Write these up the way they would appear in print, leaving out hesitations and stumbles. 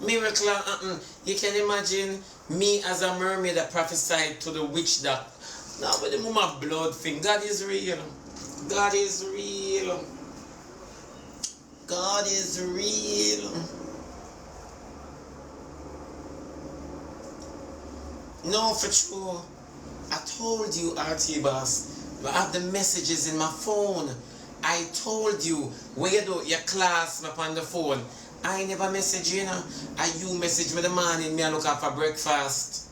Miracle happen. You can imagine me as a mermaid that prophesied to the witch that now with the mama blood thing. God is real. God is real. God is real. No, for sure. I told you, RT Boss. I have the messages in my phone. I told you where you do your class up on the phone. I never message you, And you message me the morning, me I look up for breakfast.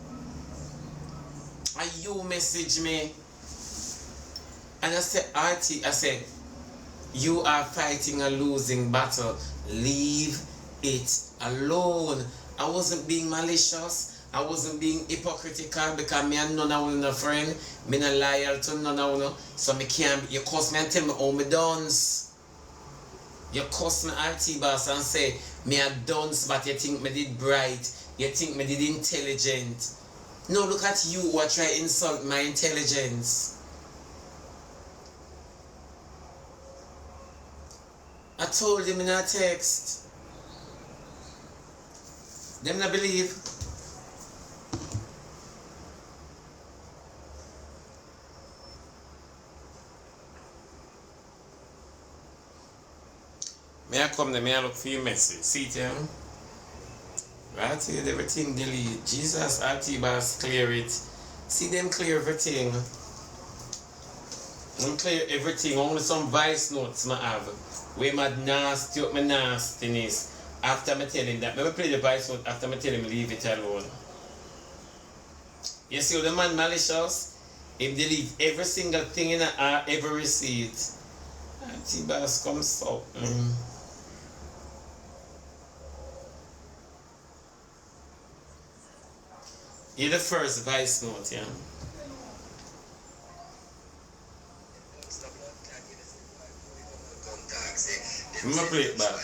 And you message me. And I said, RT, I said, you are fighting a losing battle. Leave it alone. I wasn't being malicious. I wasn't being hypocritical because me and none of no friend. Me not loyal to none of no. So me can't, you cuss me and tell me how me dance. You cuss me RT Boss and say, me a dunce but you think me did bright. You think me did intelligent. No, look at you who are trying to insult my intelligence. I told them in a text. Them not believe. May I come there, may I look for your message. See it here? Right here, everything delete. Jesus, RT Boss, clear it. See them clear everything. Them clear everything. Only some voice notes I have. Where my nasty up my nastiness. After I tell him that. Let me play the voice note after I tell him leave it alone. You see the man malicious? Him delete every single thing in I ever received. RT Boss comes up. You're the first voice note, yeah? I'm gonna play it back.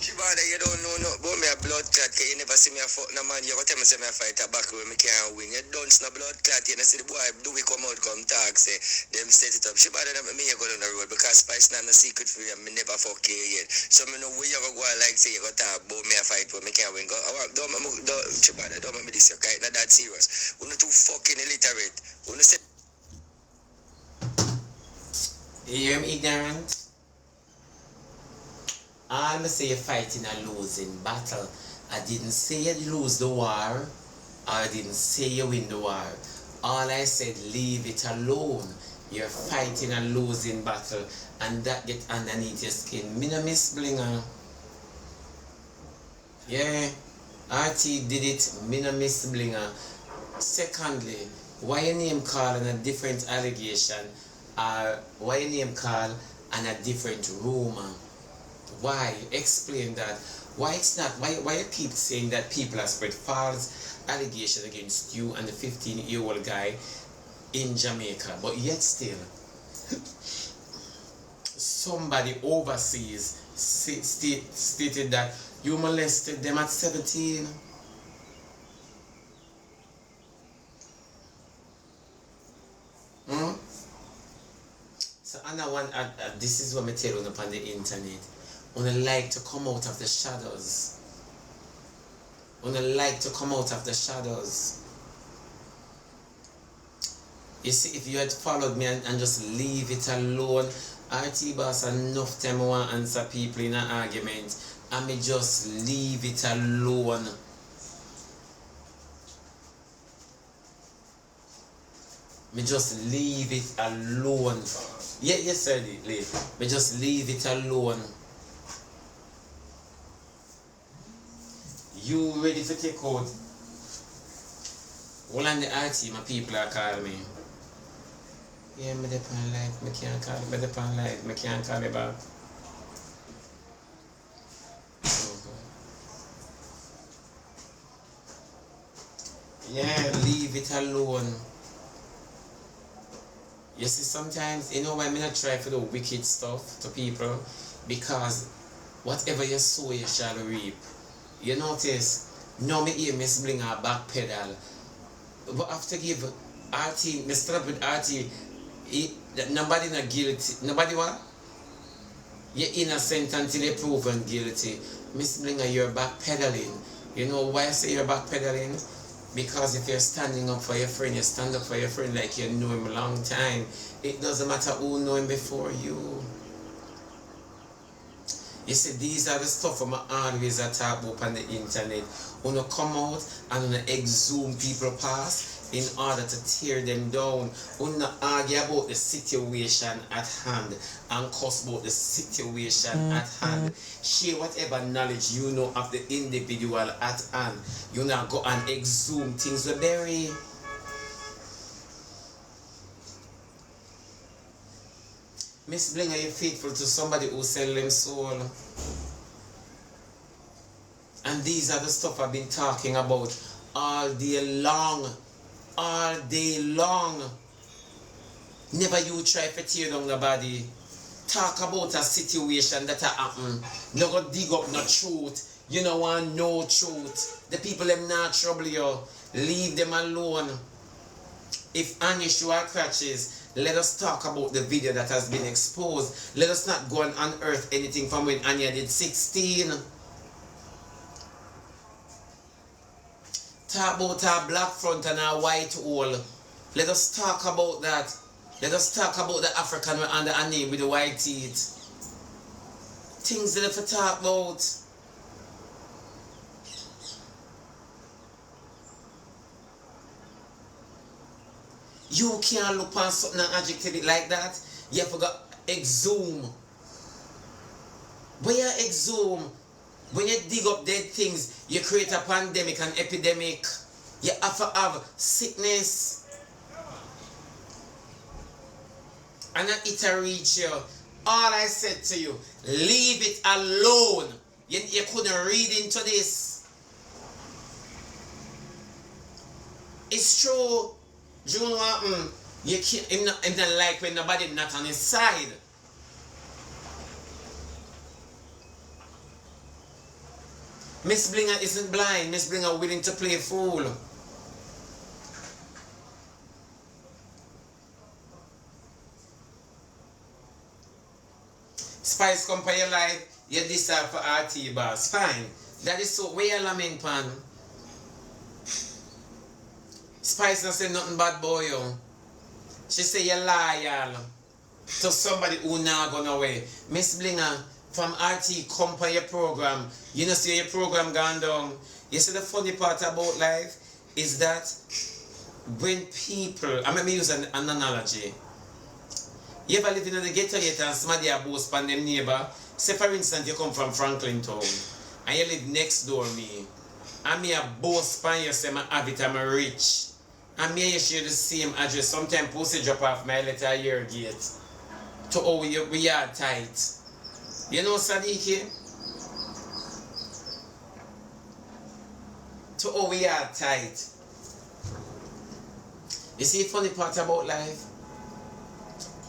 Shebada, you don't know no about me a blood clot, cause you never see me a fuck no man. You go tell me say me a fight a back when me can't win. You don't know blood clot, you know see the boy do we come out come talk say them set it up. Shebada, me you go down the road because Spice not no secret for you. Me never fuck you yet. So me know where you go like say you go talk about me a fight when me can't win. Go don't Shebada, don't make me this your kite not that serious. We're not too fucking illiterate. We're not say. You hear me ignorant? I say you're fighting a losing battle. I didn't say you lose the war, or I didn't say you win the war. All I said, leave it alone. You're fighting a losing battle, and that get underneath your skin. Me no miss blinger. Yeah, RT did it. Me no miss blinger. Secondly, why your name call on a different allegation, or why your name call on a different rumor? Why? Explain that. Why it's not? Why you keep saying that people have spread false allegations against you and the 15-year-old guy in Jamaica, but yet still somebody overseas stated that you molested them at 17. So another one, this is what I tell you on the internet. When I like to come out of the shadows. When I like to come out of the shadows. You see, if you had followed me and just leave it alone, RT Boss enough time I want to answer people in an argument, and me just leave it alone. Me just leave it alone. Yeah, yes, sir, leave. Me just leave it alone. You ready to take out? All on the RT, my people are calling me. Yeah, me dep on live, me can't call, me dep on live, me can't call me back. Yeah, leave it alone. You see, sometimes, you know why I not try to do wicked stuff to people? Because whatever you sow, you shall reap. You notice, now me hear Miss Bling her back pedal. But after give RT, me start with RT, nobody not guilty. Nobody what? You're innocent until you're proven guilty. Miss Blinger, you're back pedaling. You know why I say you're backpedaling? Because if you're standing up for your friend, you stand up for your friend like you know him a long time. It doesn't matter who know him before you. You see, these are the stuff I'm always talk about on the internet. When you come out and when you exhume people past in order to tear them down. When you argue about the situation at hand and cuss about the situation at hand. Share whatever knowledge you know of the individual at hand. You now go and exhume things we bury. Miss Bling, are you faithful to somebody who sell them soul? And these are the stuff I've been talking about all day long. All day long. Never you try to tear down the body. Talk about a situation that happen. No go dig up no truth. You don't want no truth. The people them not trouble you. Leave them alone. If Anya show her crutches, let us talk about the video that has been exposed. Let us not go and unearth anything from when Anya did 16. Talk about her black front and her white hole. Let us talk about that. Let us talk about the African under her name with the white teeth. Things that we talk about. You can't look on something and adjective it like that. You have to exhume. When you exhume, when you dig up dead things, you create a pandemic, an epidemic. You have to have sickness. And it'll reach you. All I said to you, leave it alone. You couldn't read into this. It's true. You know what? You can't, him not like when nobody not on his side. Miss Blinger isn't blind. Miss Blinger willing to play fool. Spice come for your life. You decide for RT boss. Fine. That is so. Where you lament pan? Spice not say nothing bad boy yo. She say you loyal to somebody who not gone away. Miss Blinger from RT come for your program. You know see your program gone down. You see the funny part about life is that when people, I mean use an analogy. You ever live in the ghetto yet and somebody a boast on them neighbor? Say for instance you come from Franklin town and you live next door me. And me a boast on you say I have it, I'm rich. And me you share the same address. Sometimes postage drop off my letter a year gate. To how we are tight. You know Sadiki? To how we are tight. You see the funny part about life?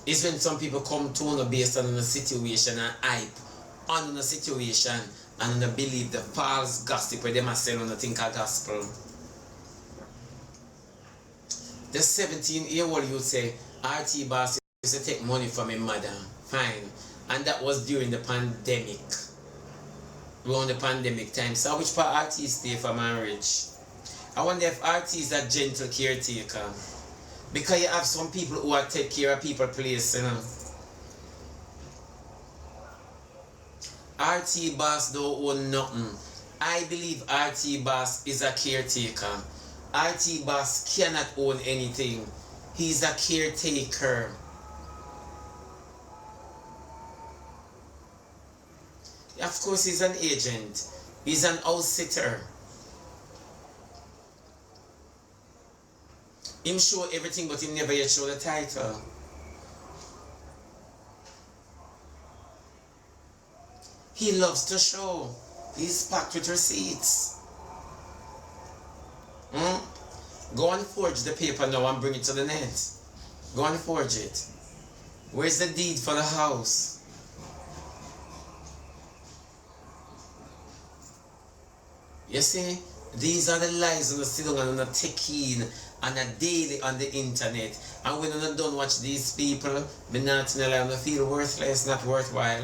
Is when some people come to know based on a situation and hype on a situation and believe the false gossip where they must say on the think of gospel. The 17-year-old youth say, RT boss used to take money from his mother. Fine. And that was during the pandemic. Around the pandemic time. So which part RT stay for marriage? I wonder if RT is a gentle caretaker. Because you have some people who are take care of people place, you know. RT boss don't own nothing. I believe RT boss is a caretaker. RT boss cannot own anything. He's a caretaker. Of course he's an agent. He's an house sitter. Him show everything but him never yet show the title. He loves to show. He's packed with receipts. Go and forge the paper now and bring it to the net. Go and forge it. Where's the deed for the house? You see, these are the lies on the sit down and on the take in and a daily on the internet. And when I don't watch these people, be not in a lie, I feel worthless, not worthwhile.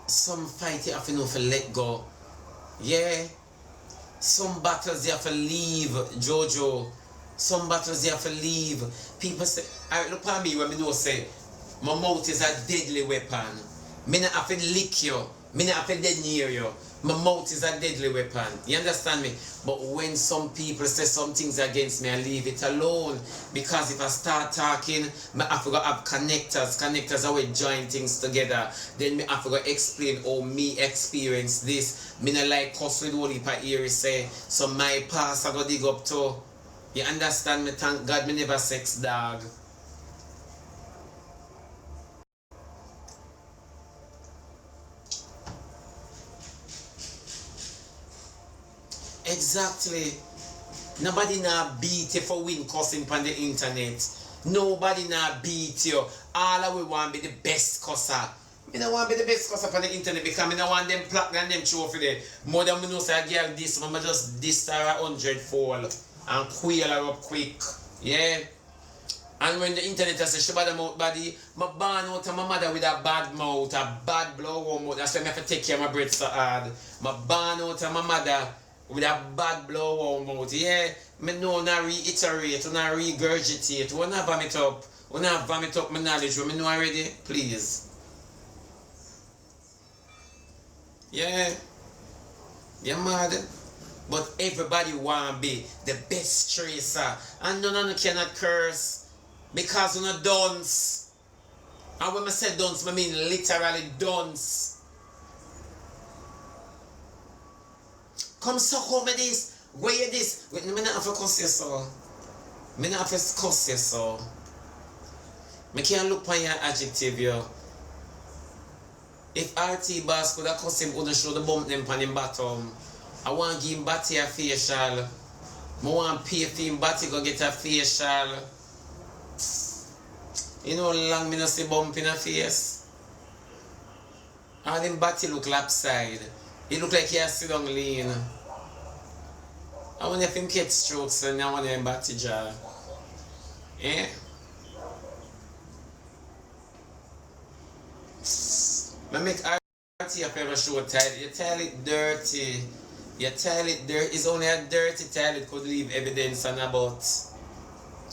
some fight you have to know for let go. Yeah. Some battles you have to leave, Jojo. Some battles you have to leave. People say, I look at me when me know say, my mouth is a deadly weapon. Me not have to lick you. Me not have to dead near you. My mouth is a deadly weapon. You understand me? But when some people say some things against me, I leave it alone. Because if I start talking, I have to have connectors. Connectors are we join things together. Then I have to explain how me experience this. Me not like cuss with all heap of ears say. So my past I go dig up too. You understand me? Thank God me never sex dog. Exactly. Nobody na beat you for win cussing on the internet. Nobody na beat you. All I want be the best cusser. Me no want be the best cusser on the internet because me no want them plaque and them trophy there. More than me know say a girl this, I'ma just diss her 100-fold and quail her up quick. Yeah. And when the internet says Shebada mouth body, my born out of my mother with a bad mouth, a bad blow mouth. That's why I have to take care of my breath so hard. My born out of my mother with a bad blow mouth. Yeah, me know not reiterate, not regurgitate. When I vomit up my knowledge, when me know already, please. Yeah. You're mad. But everybody want to be the best tracer. And none of you cannot curse. Because you're not dunce. And when I say dunce, I mean literally dunce. Come suck home with this. Wear this. Wait, me not have to cuss you so. Me not have to cuss you so. Me can't look on your adjective, yo. If RT boss could have cussed him, wouldn't show the bump them on him bottom. I want to give him batty a facial. I want to pay for him batty go get a facial. You know how long me not see bump in a face? All them batty look lopside. He look like he has sit down lean. I wonder if him get strokes and I want him batty jaw. Eh? I make RT a pair of show tight. You tell it dirty. You tell it dirty. It's only a dirty toilet could leave evidence on a butt.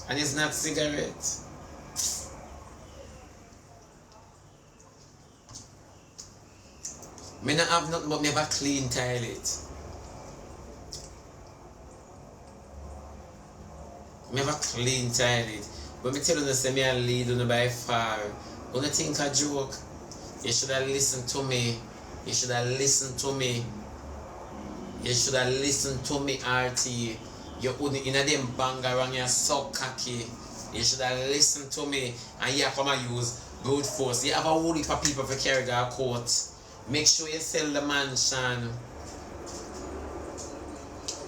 And it's not cigarette. Me not have nothing but me have a clean toilet. Me have a clean toilet. When me tell you say me a lead on by far, when you think a joke, you should have listened to me. You should have listened to me. You should have listened to me, RT. You only in a them banger and you're so cocky. You should have listened to me and you come and use brute force. You have a whole heap of people for carry their court. Make sure you sell the mansion.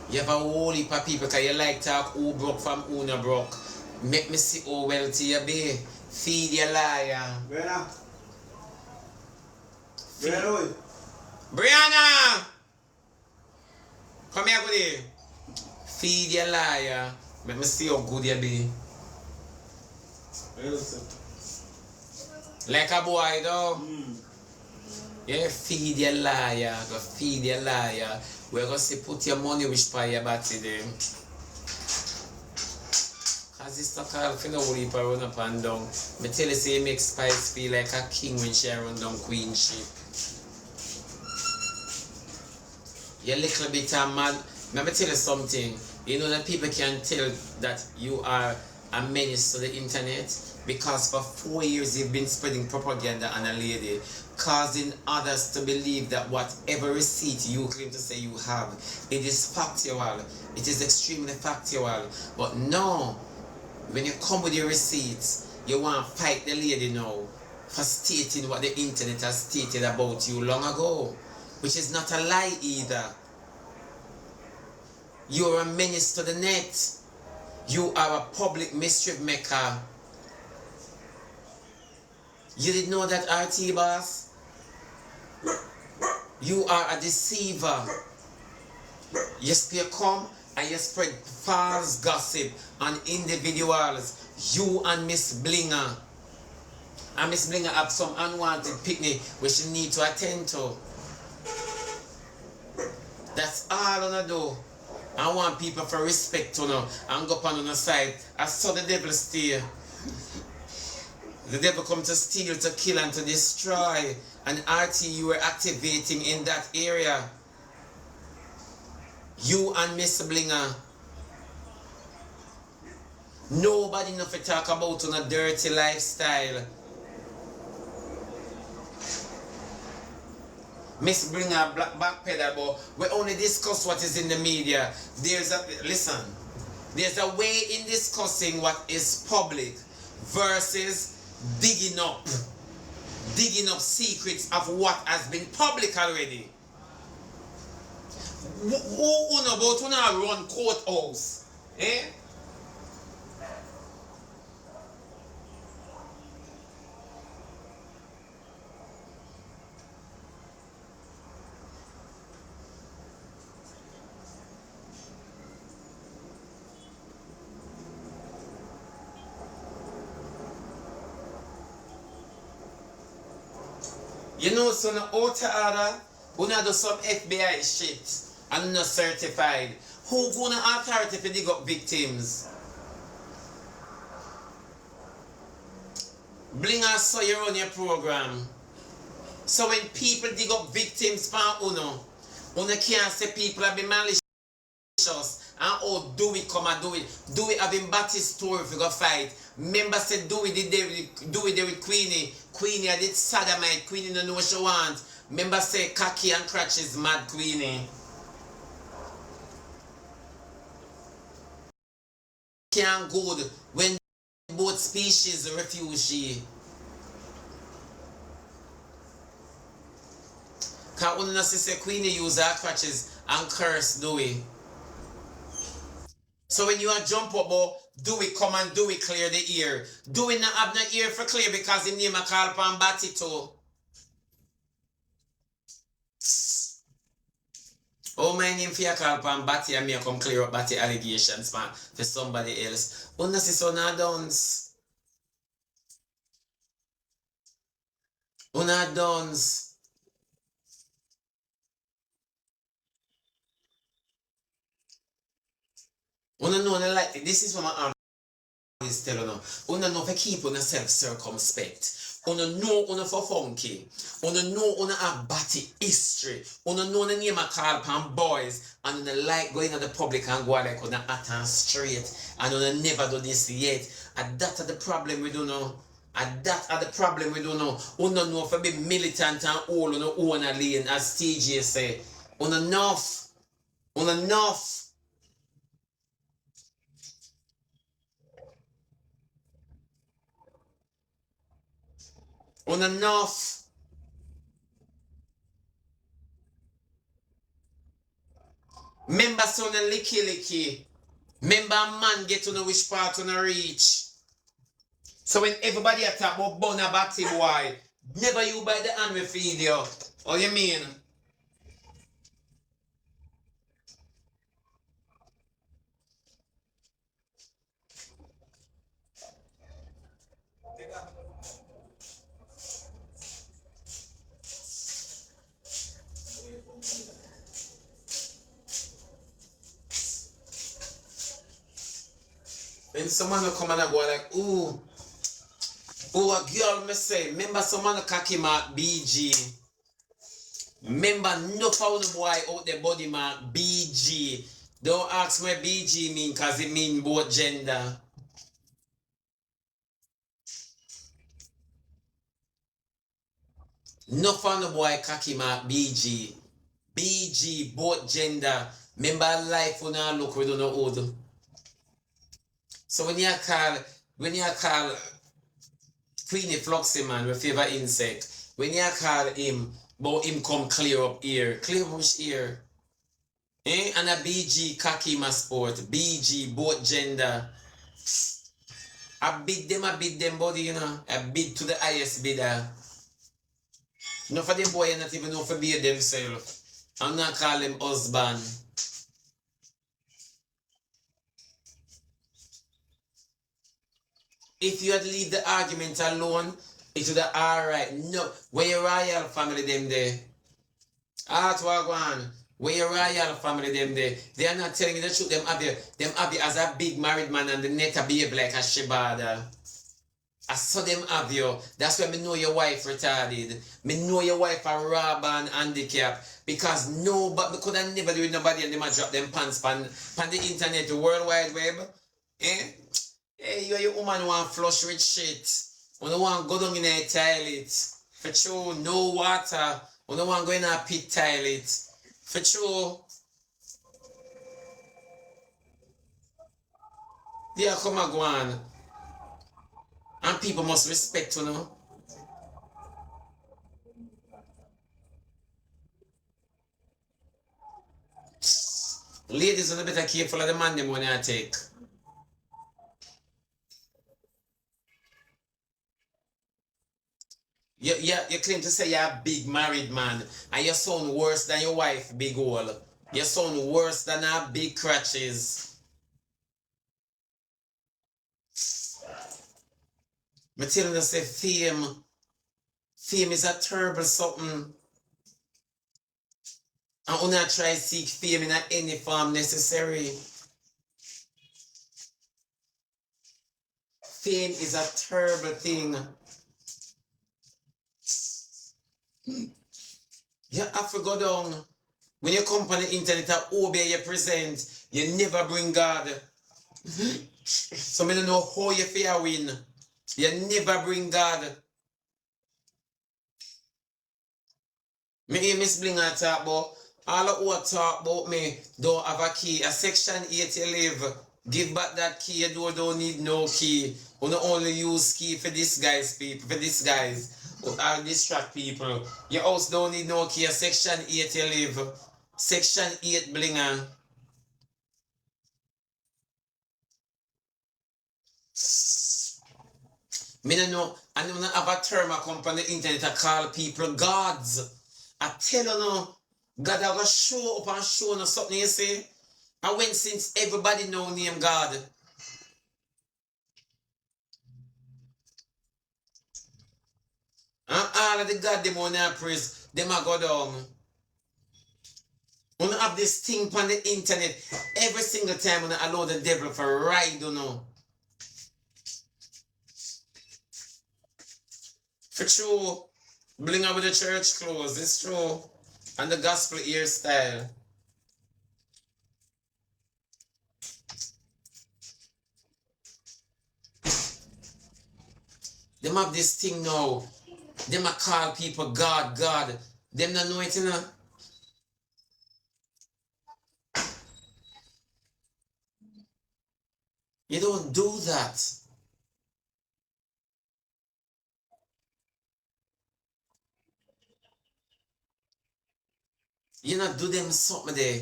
You have a whole heap of people because you like talk who broke from who no broke. Make me see how wealthy you be. Feed your liar. Brianna! Come here, buddy. Feed your liar. Make me see how good you be. Like a boy, though. Yeah, feed your liar. Go feed your liar. We're going to say put your money which part your body there. Cause it's not called for no worry for run up and down. Me tell you say make Spice feel like a king when she run down queen ship. You're a little bit mad. Let me tell you something. You know that people can tell that you are a menace to the internet because for 4 years you've been spreading propaganda on a lady, causing others to believe that whatever receipt you claim to say you have, it is factual. It is extremely factual. But no, when you come with your receipts, you want to fight the lady now for stating what the internet has stated about you long ago, which is not a lie either. You are a menace to the net. You are a public mischief maker. You didn't know that, RT boss? You are a deceiver. Yes, you come and you spread false gossip on individuals. You and Miss Blinger. And Miss Blinger have some unwanted picnic which she need to attend to. That's all I do. I want people for respect to know and go up on the side. I saw the devil steal. The devil come to steal, to kill, and to destroy. And RT, you were activating in that area. You and Miss Blinger. Nobody enough to talk about on a dirty lifestyle. Miss Blinger backpedal, but we only discuss what is in the media. There's a way in discussing what is public versus digging up secrets of what has been public already. Who know about when I run courthouse? Eh? You know, so no outer order, who do some FBI shit and not certified. Who gonna authority to dig up victims? Blinger saw you run your program. So when people dig up victims from Uno can't say people have been malicious and oh do it come and do it. Do it having batty story if you go fight. Member said do it there with Queenie. Queenie I did sodomite. Queenie don't know what she want. Member say cocky and crutches mad Queenie. Can't good when both species refuse she. Cause when you say Queenie use her crutches and curse do it. So when you are jump up, do it, come and do it, clear the ear. Do it not have no ear for clear because him name a call pan batty too. Oh, my name for your call pan batty and me come clear up batty allegations man for somebody else. Una si so na dons. Una dons. Una know like this is what my arm is telling you. Una know for keep on self circumspect. Una know una for funky. Una know una have batty history. Una know the name of call pan boys and una like going at the public and go like una at and straight and una never do this yet. And that are the problem we don't know. And that are the problem we don't know. Una know for be militant and all una own a lane as TJ say. Una enough. Una enough. On enough. Member son a licky. Member man get to know which part on a reach. So when everybody attack about Bona Batty boy, never you by the hand we feed you. What you mean? When someone will come and go like, ooh, a girl me say, remember someone cocky mark BG. Remember no foul boy out the body mark BG. Don't ask me BG mean cause it mean both gender. No foul boy cocky mark BG. BG both gender. Remember life when I look we don't know old. So when you call Queenie Floxy man, my favorite insect, when you call him, but him come clear up here. Clear which ear? Eh? And a BG cocky my sport. BG, both gender. I bid them body, you know. I bid to the highest bidder. No for them boy not even know for be themselves. I'm not call them husband. If you had leave the argument alone, It would alright. No, where your royal family them there? Art Wagwan. Where your royal family them there? They are not telling you the truth. Them have you as a big married man and the net a behave like a Shebada. I saw them have you. That's why me know your wife retarded. Me know your wife a rob and handicap. Because nobody, me could have never do with nobody and them a drop them pants pan the internet, the World Wide Web. Eh? Hey, you are your woman who want flush with shit. You don't want go down in a toilet. For true, no water. You don't want go in a pit toilet. For true. Yeah, come and go on. And people must respect you know. Ladies are better careful of the man them when I take. You claim to say you're a big married man and you sound worse than your wife, big hole. You sound worse than her big crutches. Me tell you say fame is a terrible something. And you not try to seek fame in any form necessary. Fame is a terrible thing. You have to go down. When you come on the internet and obey your present, you never bring God. So I don't know how you feel win. You never bring God. Me hear Miss Blinger talk about all of who talk about me don't have a key. A section 8 you live. Give back that key. You don't need no key. You don't only use key for disguise people, for disguise. Or distract people. Your house don't need no key. A section 8 you live. Section 8 Blinger. Me don't know. I don't have a term I come on the internet to call people gods. I tell you no, God I will show up and show you something you see. I went since everybody know name God. And all of the God them on their praise, them a go down. When you have this thing on the internet, every single time when I allow the devil for ride, you know. For true, bling up with the church clothes, it's true. And the gospel hairstyle. Them have this thing now. Them a call people God, God. Them not know it, you know. You don't do that. You not do them something there.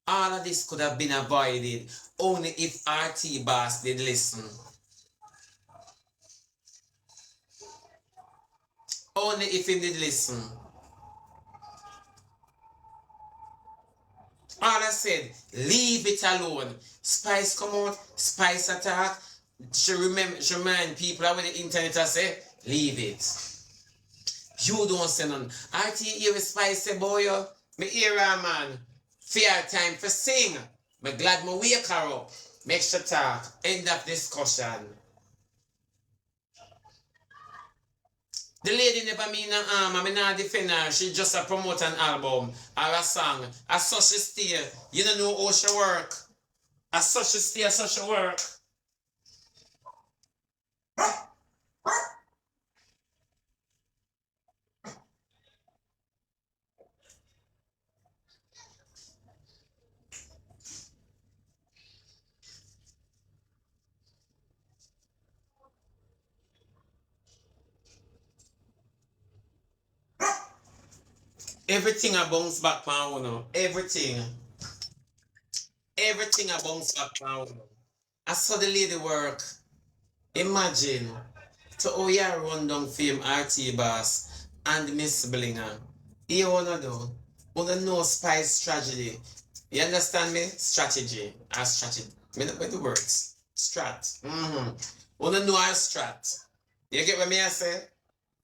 All of this could have been avoided only if RT Boss did listen. Only if he did listen. All I said, leave it alone. Spice come out, Spice attack. She remind people with the internet I say, leave it. You don't say none. RT hear Spice say, boy, me hear her man. Fair time for sing. Me glad me wake her up. Make sure talk. End of discussion. The lady never mean no harm. I mean not defend her. She just a promote an album or a song. As such she stay. You don't know how she work. As such she stay, as such she work. Everything I bounce back from you. Everything. Everything I bounce back from you. I saw the lady work. Imagine. To how you run down fame RT Boss and Miss Blinger. You wanna do? Wanna know Spice strategy. You understand me? Strategy. A strategy. Me not with the words. Strat. Wanna know our strat. You get what me I say?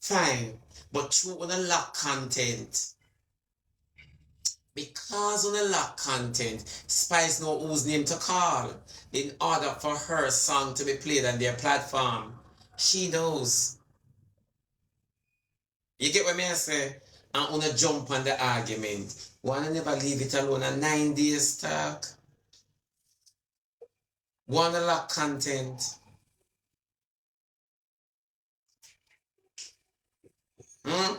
Fine. But through on a lack content. Because on a lack content, Spice know whose name to call in order for her song to be played on their platform. She knows. You get what me I say? And wanna jump on the argument. Wanna never leave it alone a 9 days talk. Wanna lack content. Hmm?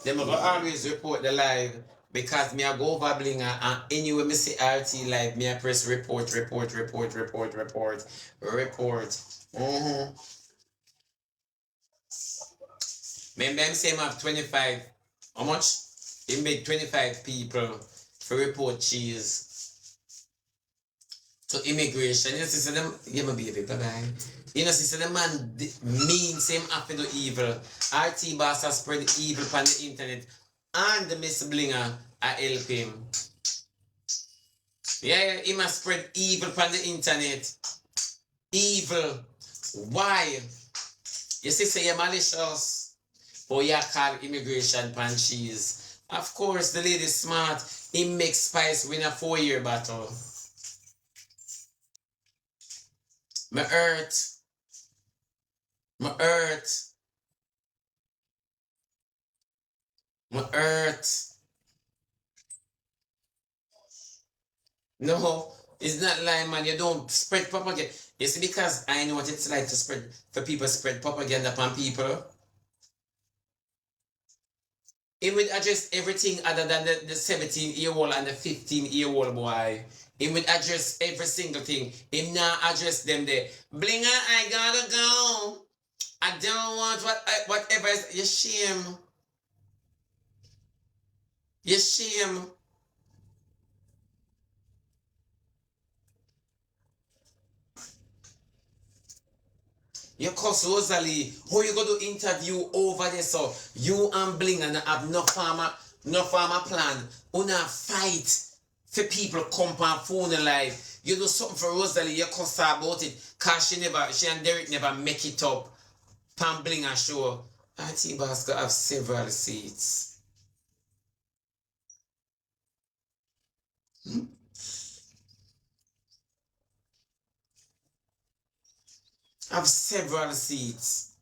Them go always report the live because me I go over blinger and anyway me see RT live, me I press report. Mm-hmm. Remember him say him have 25. How much? He make 25 people for report cheese to immigration. You see, so them, give me baby, bye-bye. You know, see, so the man mean same after do evil. RT boss has spread evil on the internet and the Miss Blinger I help him. Yeah, he must spread evil on the internet. Evil. Why? You see, say you're malicious. Or you call immigration pan cheese. Of course, the lady smart. He makes Spice win a 4-year battle. My earth. My earth. My earth. No, it's not lying, man. You don't spread propaganda. You see, because I know what it's like to spread, for people to spread propaganda upon people. It would address everything other than the 17-year-old and the 15-year-old boy. It would address every single thing. It now address them there. Blinger, I gotta go. I don't want whatever. You shame. You shame. You cuss Rosalie. How you go to interview over there? So you and Bling and have no farmer plan. Una fight for people come on phone alive. You do something for Rosalie, you cuss her about it. Cause she and Derek never make it up. Pam Bling and show. Auntie Basco have several seats. Hmm? Have several seats.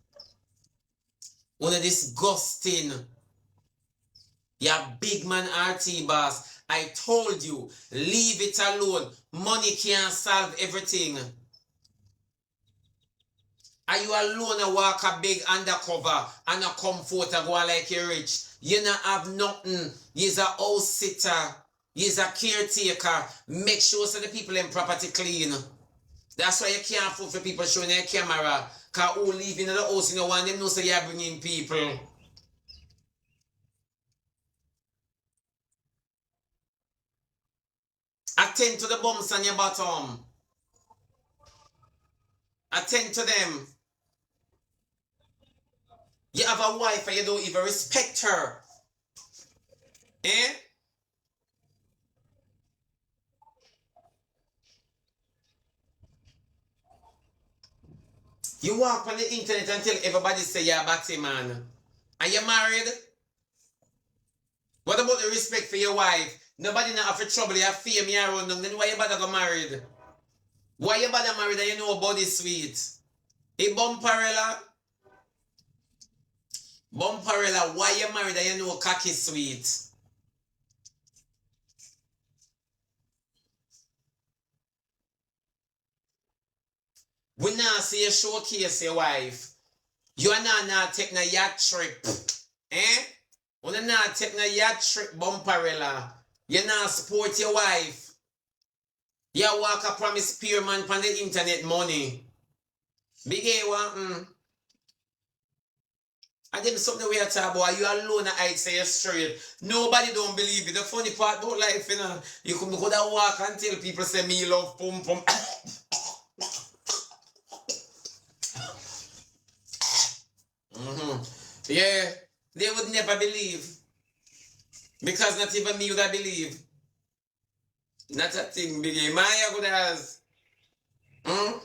One of disgusting. Yeah, big man RT boss. I told you, leave it alone. Money can't solve everything. Are you alone a walk a big undercover and a comfort and go like you rich? You not have nothing. You's a house sitter. You's a caretaker. Make sure so the people in property clean. That's why you can't afford for people showing their camera. Cause who live in the house, you know, want them know so you're bringing people. Attend to the bumps on your bottom. Attend to them. You have a wife and you don't even respect her. Eh? You walk on the internet and tell everybody say you're a batty man. Are you married? What about the respect for your wife? Nobody not have trouble, you have fame, you around them. Then why you bother go married? Why you bother married and you know body sweet? Hey, Bumparella? Bumparella, why you married and you know cocky sweet? We now see you showcase your wife. You are not taking a yacht trip. Eh? You are not taking a yacht trip, Bumparella. You not support your wife. You walk a promise peer man on the internet money. Big A one. I them something we are talking about. You alone I say you're straight. Nobody don't believe it. The funny part about life, you know, you could walk and tell people say me love pum pum. Yeah, they would never believe. Because not even me would I believe. Not a thing, Biggie. Maya would has. Hmm?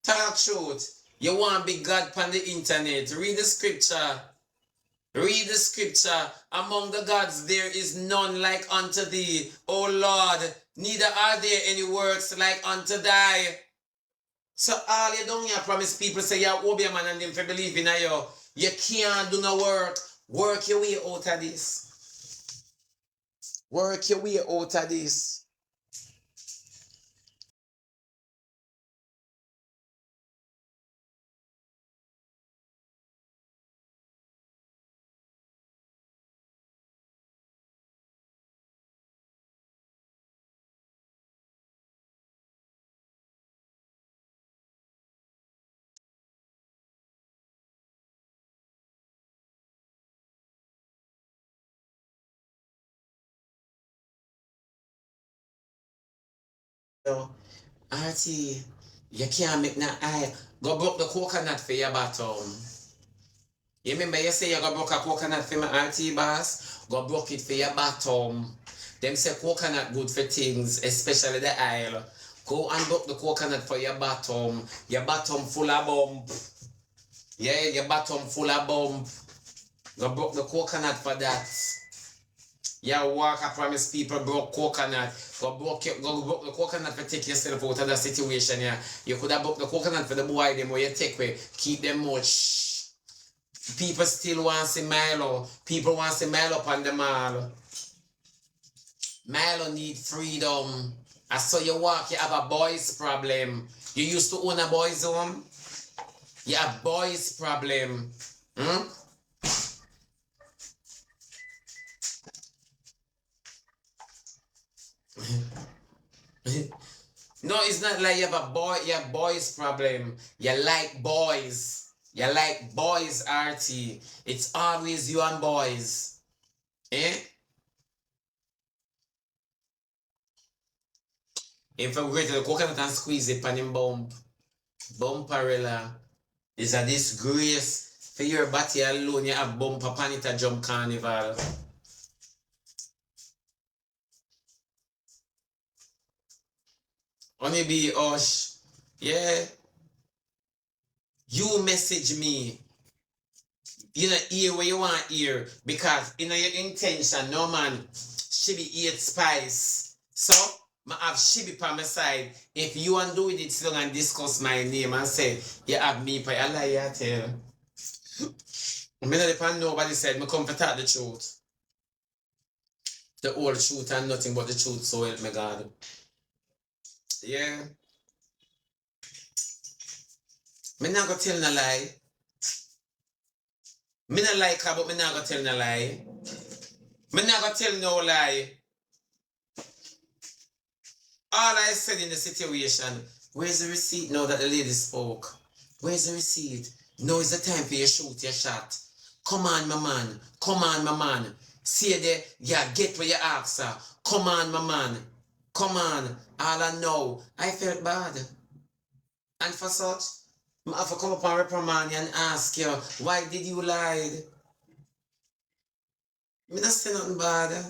Talk truth. You want big God on the internet. Read the scripture. Read the scripture. Among the gods there is none like unto thee, O Lord. Neither are there any works like unto thy. So all you don't hear promise people say you obey man and them for believe in you. You can't do no work. Work your way out of this. Work your way out of this. So, RT, you can't make no eye. Go broke the coconut for your bottom. You remember you say you go broke a coconut for my RT boss? Go broke it for your bottom. Them say coconut good for things, especially the aisle. Go and broke the coconut for your bottom. Your bottom full of bump. Yeah, your bottom full of bump. Go broke the coconut for that. Yeah, walk, I promise people broke coconut. Go broke the coconut for take yourself out of the situation. Yeah. You could have broke the coconut for the boy them where you take away. Keep them much. People still want to see Milo. People want to see Milo upon the mall. Milo need freedom. I saw you walk, you have a boys problem. You used to own a boys home. You have boys problem. Hmm? No, it's not like you have you have boys problem. You like boys. You like boys, RT. It's always you and boys. Eh? If I go to the coconut and squeeze it pan him bump. Bumperella is a disgrace. For your body alone, you have bumper pan it a jump carnival. Only be Osh. Yeah. You message me. You know, hear what you want to hear. Because in your intention, no man, she be eat spice. So, I have Shibi by my side. If you want to do it, sit down and discuss my name and say, you have me by Allah, you tell. I don't depend nobody said, I come to talk the truth. The whole truth and nothing but the truth, so help me God. Yeah. Me not gonna tell no lie. Me not like her, but me not gonna tell no lie. Me not gonna tell no lie. All I said in the situation, where's the receipt now that the lady spoke? Where's the receipt? Now is the time for you shoot your shot. Come on, my man. Come on, my man. See there, yeah, get where you ask her. Come on, my man. Come on. All I know, I felt bad. And for such, I have to come up and reprimand you and ask you, why did you lie? Me not say nothing bad.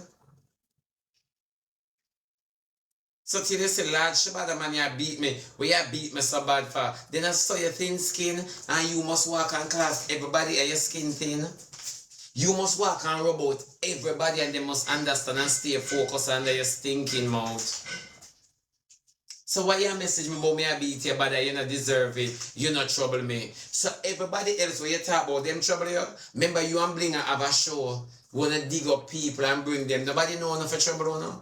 So till you say, Lord Shebada man, you beat me. Where you beat me so bad for? Then I saw your thin skin and you must walk and clasp everybody at your skin thin. You must walk and rub out everybody and they must understand and stay focused on your stinking mouth. So why you message me about me I beat you bad, you not deserve it, you not trouble me. So everybody else when you talk about them trouble you, remember you and Blinger have a show, wanna dig up people and bring them. Nobody know enough for trouble now.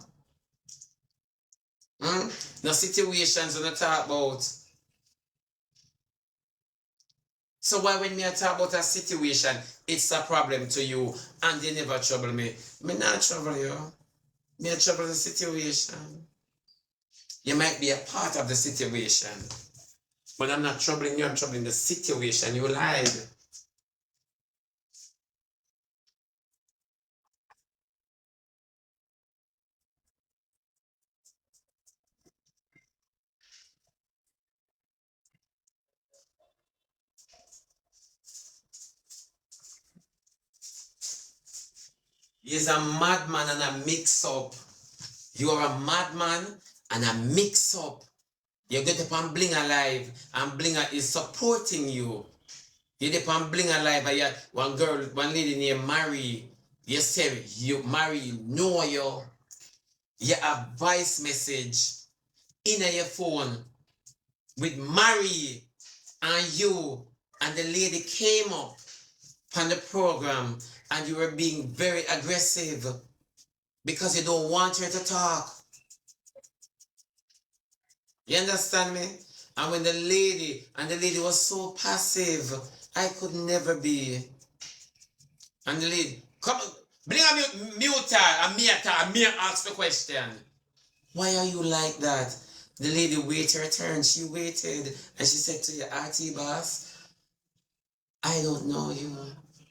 No situations when I talk about. So why when me I talk about a situation, it's a problem to you and they never trouble me. Me not trouble you. Me I trouble the situation. You might be a part of the situation. But I'm not troubling you, I'm troubling the situation. You lied. He's a madman and a mix-up. You are a madman and a mix-up. You get up on Bling Alive, and Blinger is supporting you. You get up on Bling Alive, and one lady named Mary, you say you Mary, you know you have voice message in your phone with Mary and you, and the lady came up on the program, and you were being very aggressive because you don't want her to talk. You understand me? And when the lady was so passive, I could never be. And the lady, come on, bring a mute her, and me ask the question. Why are you like that? The lady waited her turn. She waited, and she said to the RT boss, I don't know you.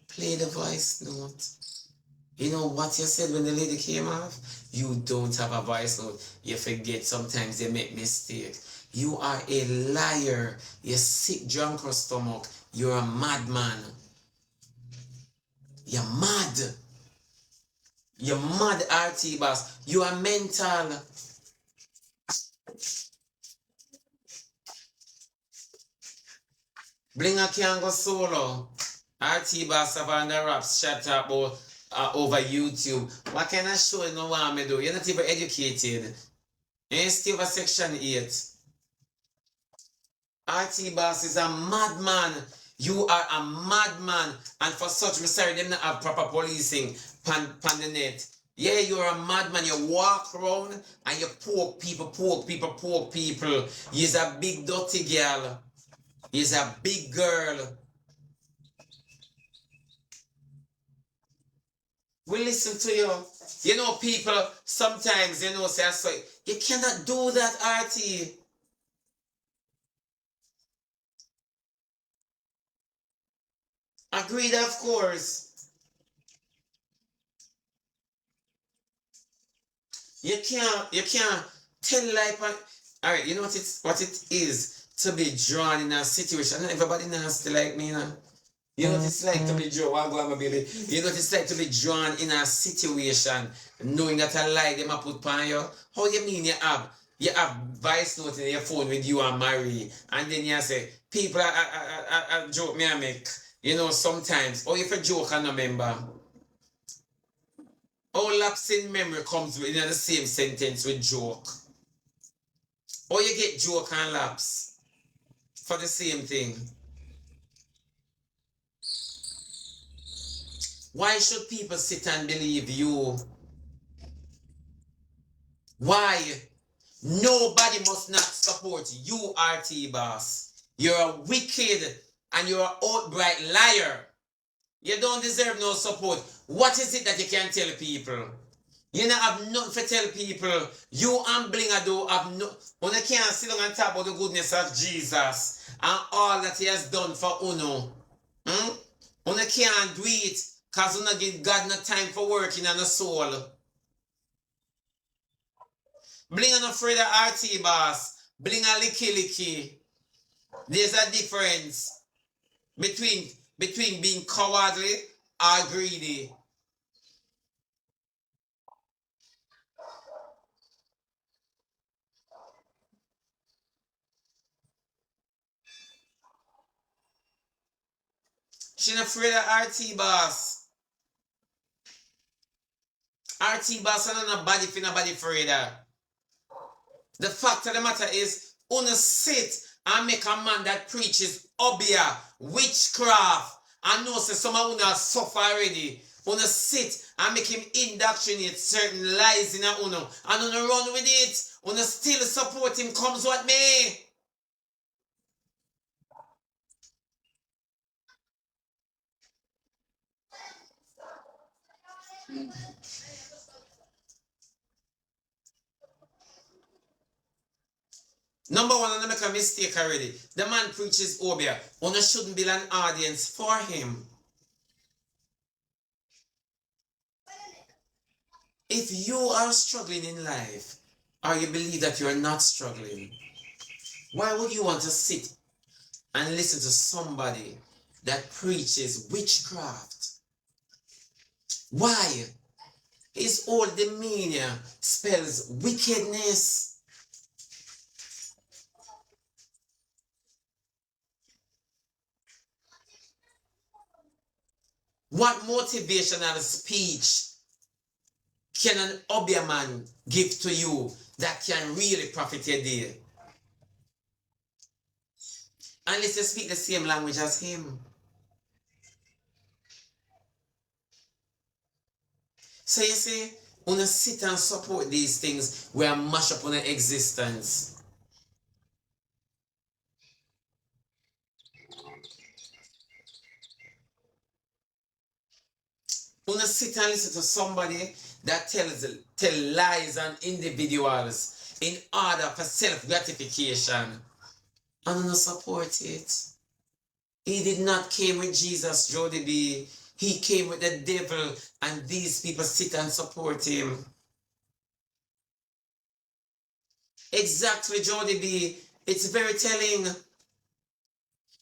Play the voice note. You know what you said when the lady came off? You don't have a voice note. You forget sometimes they make mistakes. You are a liar. You're sick, drunk or stomach. You're a madman. You're mad. You're mad, RT boss. You are mental. Blinger can't go solo. RT boss have on the raps chat about over YouTube. What kind of show you know what me do? You're not even educated. You still over section 8. RT boss is a madman. You are a madman. And for such, me sorry, them not have proper policing pan the net. Yeah, you're a madman. You walk around and you poke people. You's a big dirty girl. You's a big girl. We listen to you. You know, people sometimes, you know, say, so you cannot do that, RT. Agreed, of course. You can't tell life. All right, you know what it is to be drawn in a situation. Not everybody nasty like me, you know. You know what it's like to be drawn. Baby. You know what it's like to be drawn in a situation, knowing that a lie them a put on you. How you mean you have voice note in your phone with you and Mary, and then you say people are joke me I make. You know sometimes, or if a joke and remember. All lapse in memory comes within the same sentence with joke. Or you get joke and lapse for the same thing. Why should people sit and believe you? Why? Nobody must not support you, RT boss. You're a wicked and you're an outright liar. You don't deserve no support. What is it that you can tell people? You don't have nothing to tell people. You and Blinger do have no. When you can't sit down and talk about the goodness of Jesus and all that he has done for Uno. When you can't do it because you don't give God no time for working on the soul. Blinger not afraid of RT boss. Blinger licky. There's a difference between being cowardly or greedy. She not afraid of RT boss. RT boss and nobody for nobody afraid of. The fact of the matter is, una sit and make a man that preaches obia, witchcraft, and know say some of una suffer already. Una sit and make him indoctrinate certain lies in a una, and una run with it. Una still support him comes what may. Number one, I make a mistake already. The man preaches obia. Una shouldn't build an audience for him. If you are struggling in life, or you believe that you are not struggling, why would you want to sit and listen to somebody that preaches witchcraft? Why? His whole demeanor spells wickedness. What motivational speech can an obia man give to you that can really profit your day? Unless you speak the same language as him. So you see, when you sit and support these things, we are mash up on the existence. When you sit and listen to somebody that tell lies on individuals in order for self-gratification, and you support it. He did not came with Jesus, Jody B. He came with the devil, and these people sit and support him. Exactly, Jody B. It's very telling.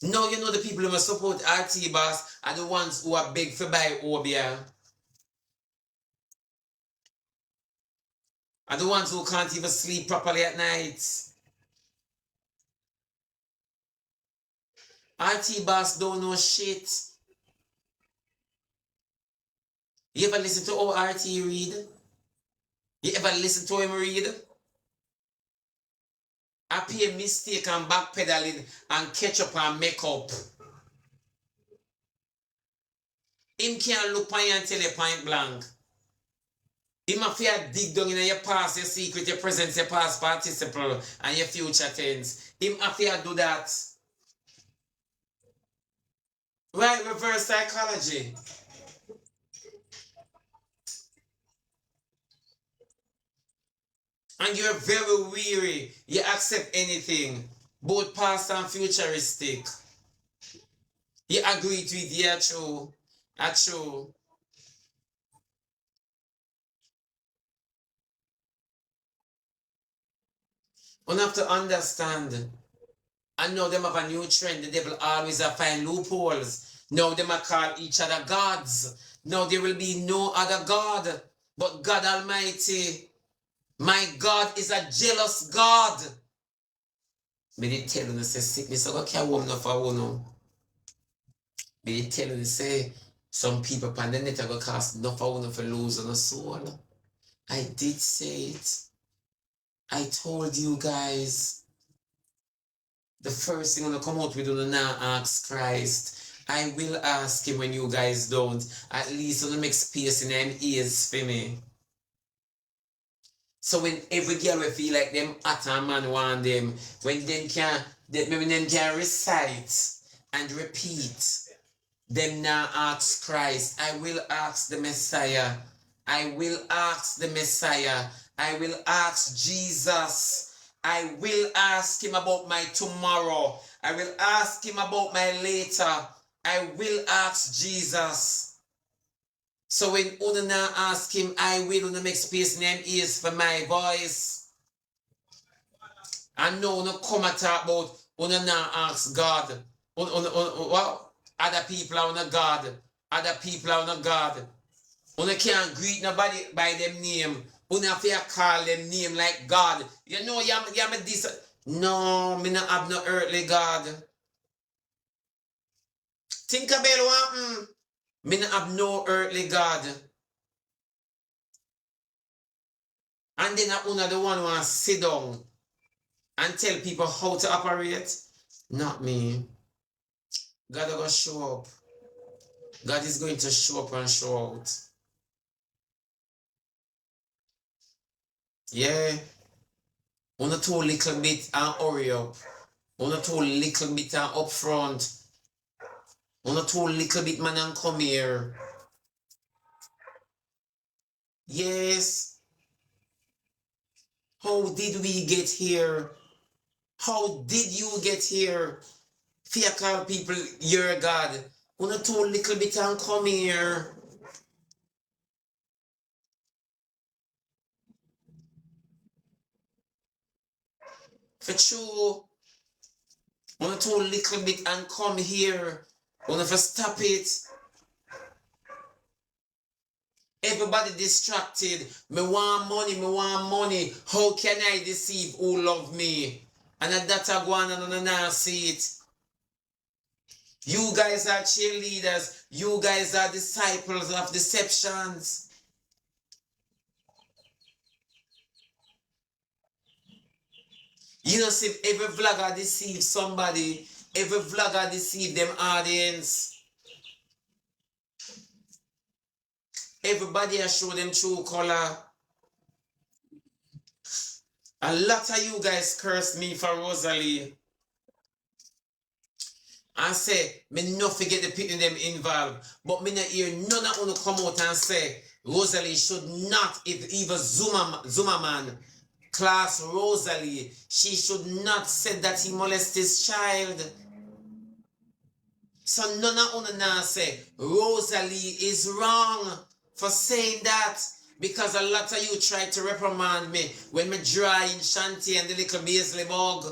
Now you know the people who support RT Boss are the ones who are big for buy Obia. Are the ones who can't even sleep properly at night. RT Boss don't know shit. You ever listen to how RT read? You ever listen to him read? I pay a mistake and backpedaling and catch up and make up. Him can't look on you and tell you point blank. Him have to dig down in your past, your secret, your present, your past participle, and your future tense. Him have to do that. Right, reverse psychology. And you're very weary. You accept anything, both past and futuristic. You agree to it, yeah, true. True. You have to understand. And now them have a new trend. The devil always find loopholes. Now them call each other gods. Now there will be no other God but God Almighty. My God is a jealous God. Me they tell you, say sickness, I go carry home enough for one. Me they tell you, say some people on the net are going to cost enough for one for lose on a soul. I did say it. I told you guys. The first thing I'm going to come out with when now ask Christ. I will ask him when you guys don't. At least I'm going to make space in them ears for me. So when every girl will feel like them hot and man want them, when them can recite and repeat, them now ask Christ. I will ask the Messiah. I will ask the Messiah. I will ask Jesus. I will ask him about my tomorrow. I will ask him about my later. I will ask Jesus. So when una now ask him, I will una make space name ears for my voice. And no una come and talk about una now ask God. What? Other people are una God. Other people are una God. Una can't greet nobody by them name. Una have to call them name like God. You know, you're this. No, me not have no earthly God. Think about what happened. Me not have no earthly God. And then una the one who wants to sit down and tell people how to operate. Not me. God will show up. God is going to show up and show out. Yeah. Una too little bit and hurry up. Una too little bit and up front. Una too little bit man and come here. Yes. How did we get here? How did you get here? Fear call people your God. Una too little bit and come here. For true. Una too little bit and come here. Una for stop it. Everybody distracted. Me want money, me want money. How can I deceive who love me? And that I go on and I see it. You guys are cheerleaders. You guys are disciples of deceptions. You know, see, every vlogger deceives somebody. Every vlogger deceives them audience. Everybody has show them true color. A lot of you guys curse me for Rosalie. And say, me not forget the people them involved. But me not hear none of you come out and say, Rosalie should not, if even Zuma man, class Rosalie, she should not say that he molested his child. So none of you now say, Rosalie is wrong for saying that. Because a lot of you try to reprimand me when me dry in Shanty and the little Beasley bug.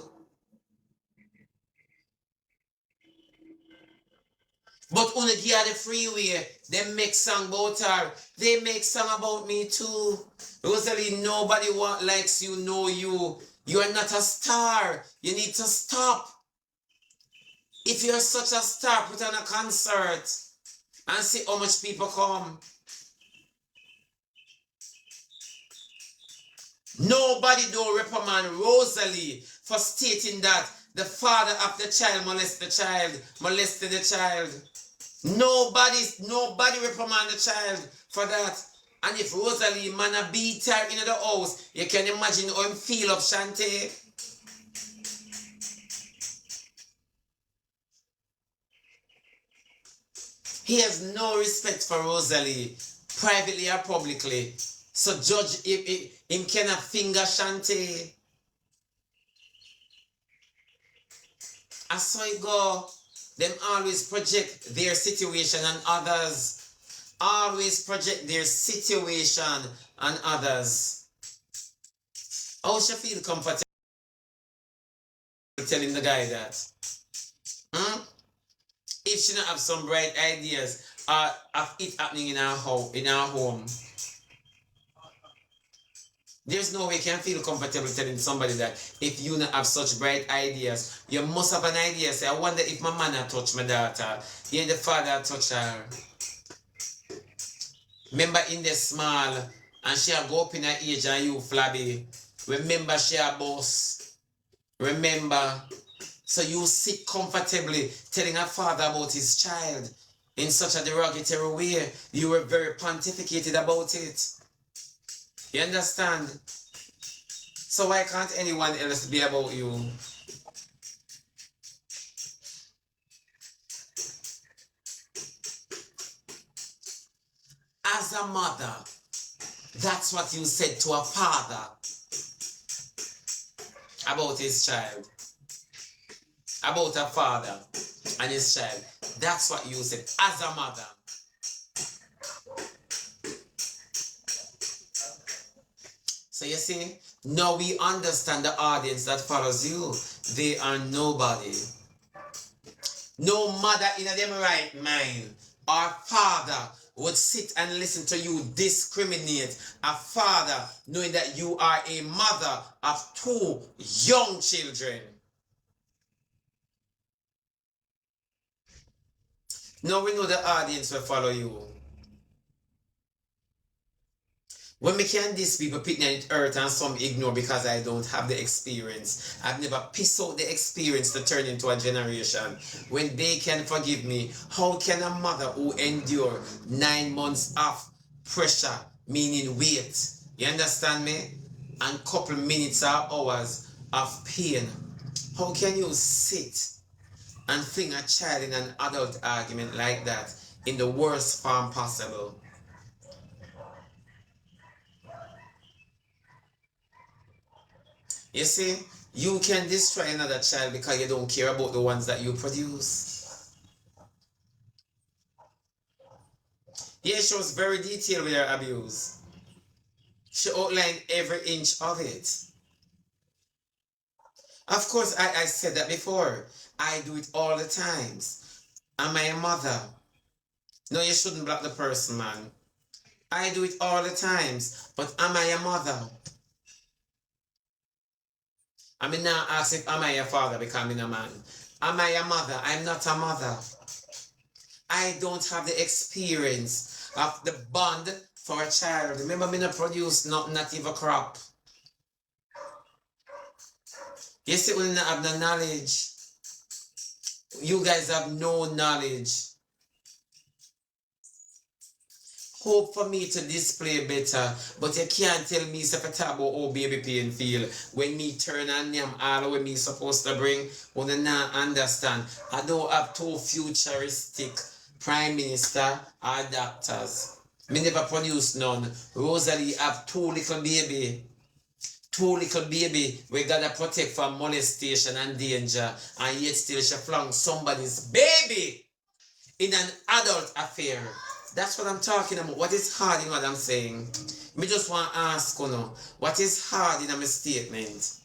But only give her the freeway. They make song about her. They make song about me too. Rosalie, nobody likes you, know you. You are not a star. You need to stop. If you're such a star, put on a concert and see how much people come. Nobody do reprimand Rosalie for stating that the father of the child molested the child. Nobody reprimand the child for that. And if Rosalie man a beat her in the house, you can imagine how him feel up Shanty. He has no respect for Rosalie, privately or publicly. So judge him cannot finger Shanty. I saw it go. Them always project their situation on others. Always project their situation on others. How she feel comfortable telling the guy that? If she not have some bright ideas of it happening in our home, there's no way you can feel comfortable telling somebody that if you not have such bright ideas. You must have an idea. Say, I wonder if my man touch my daughter. Yeah, the father touch her. Remember in the small, and she go up in her age and you flabby. Remember she a boss. Remember. So you sit comfortably telling her father about his child in such a derogatory way. You were very pontificated about it. You understand? So why can't anyone else be about you? As a mother, that's what you said to a father about his child. About a father and his child. That's what you said as a mother. So you see, now we understand the audience that follows you. They are nobody. No mother in a them right mind or father would sit and listen to you discriminate. A father knowing that you are a mother of 2 young children. Now we know the audience will follow you. When we can these people pick it earth and some ignore because I don't have the experience. I've never pissed out the experience to turn into a generation. When they can forgive me, how can a mother who endure 9 months of pressure, meaning weight, you understand me? And couple minutes or hours of pain, how can you sit and fling a child in an adult argument like that in the worst form possible? You see, you can destroy another child because you don't care about the ones that you produce. Yeah, she was very detailed with her abuse. She outlined every inch of it. Of course, I said that before. I do it all the times. Am I a mother? No, you shouldn't block the person, man. I do it all the times. But am I a mother? I mean, now ask if am I a father because I'm a man. Am I a mother? I'm not a mother. I don't have the experience of the bond for a child. Remember, me not produce not even crop. Yes, it will not have the knowledge. You guys have no knowledge. Hope for me to display better, but you can't tell me if I talk about how baby pain feel when me turn on them all when me supposed to bring. When I not understand, I don't have two futuristic prime minister or doctors. Me never produce none. Rosalie have two little baby. Two little baby we gotta protect from molestation and danger, and yet still she flung somebody's baby in an adult affair. That's what I'm talking about. What is hard in what I'm saying? Me just want to ask you know, what is hard in my statement?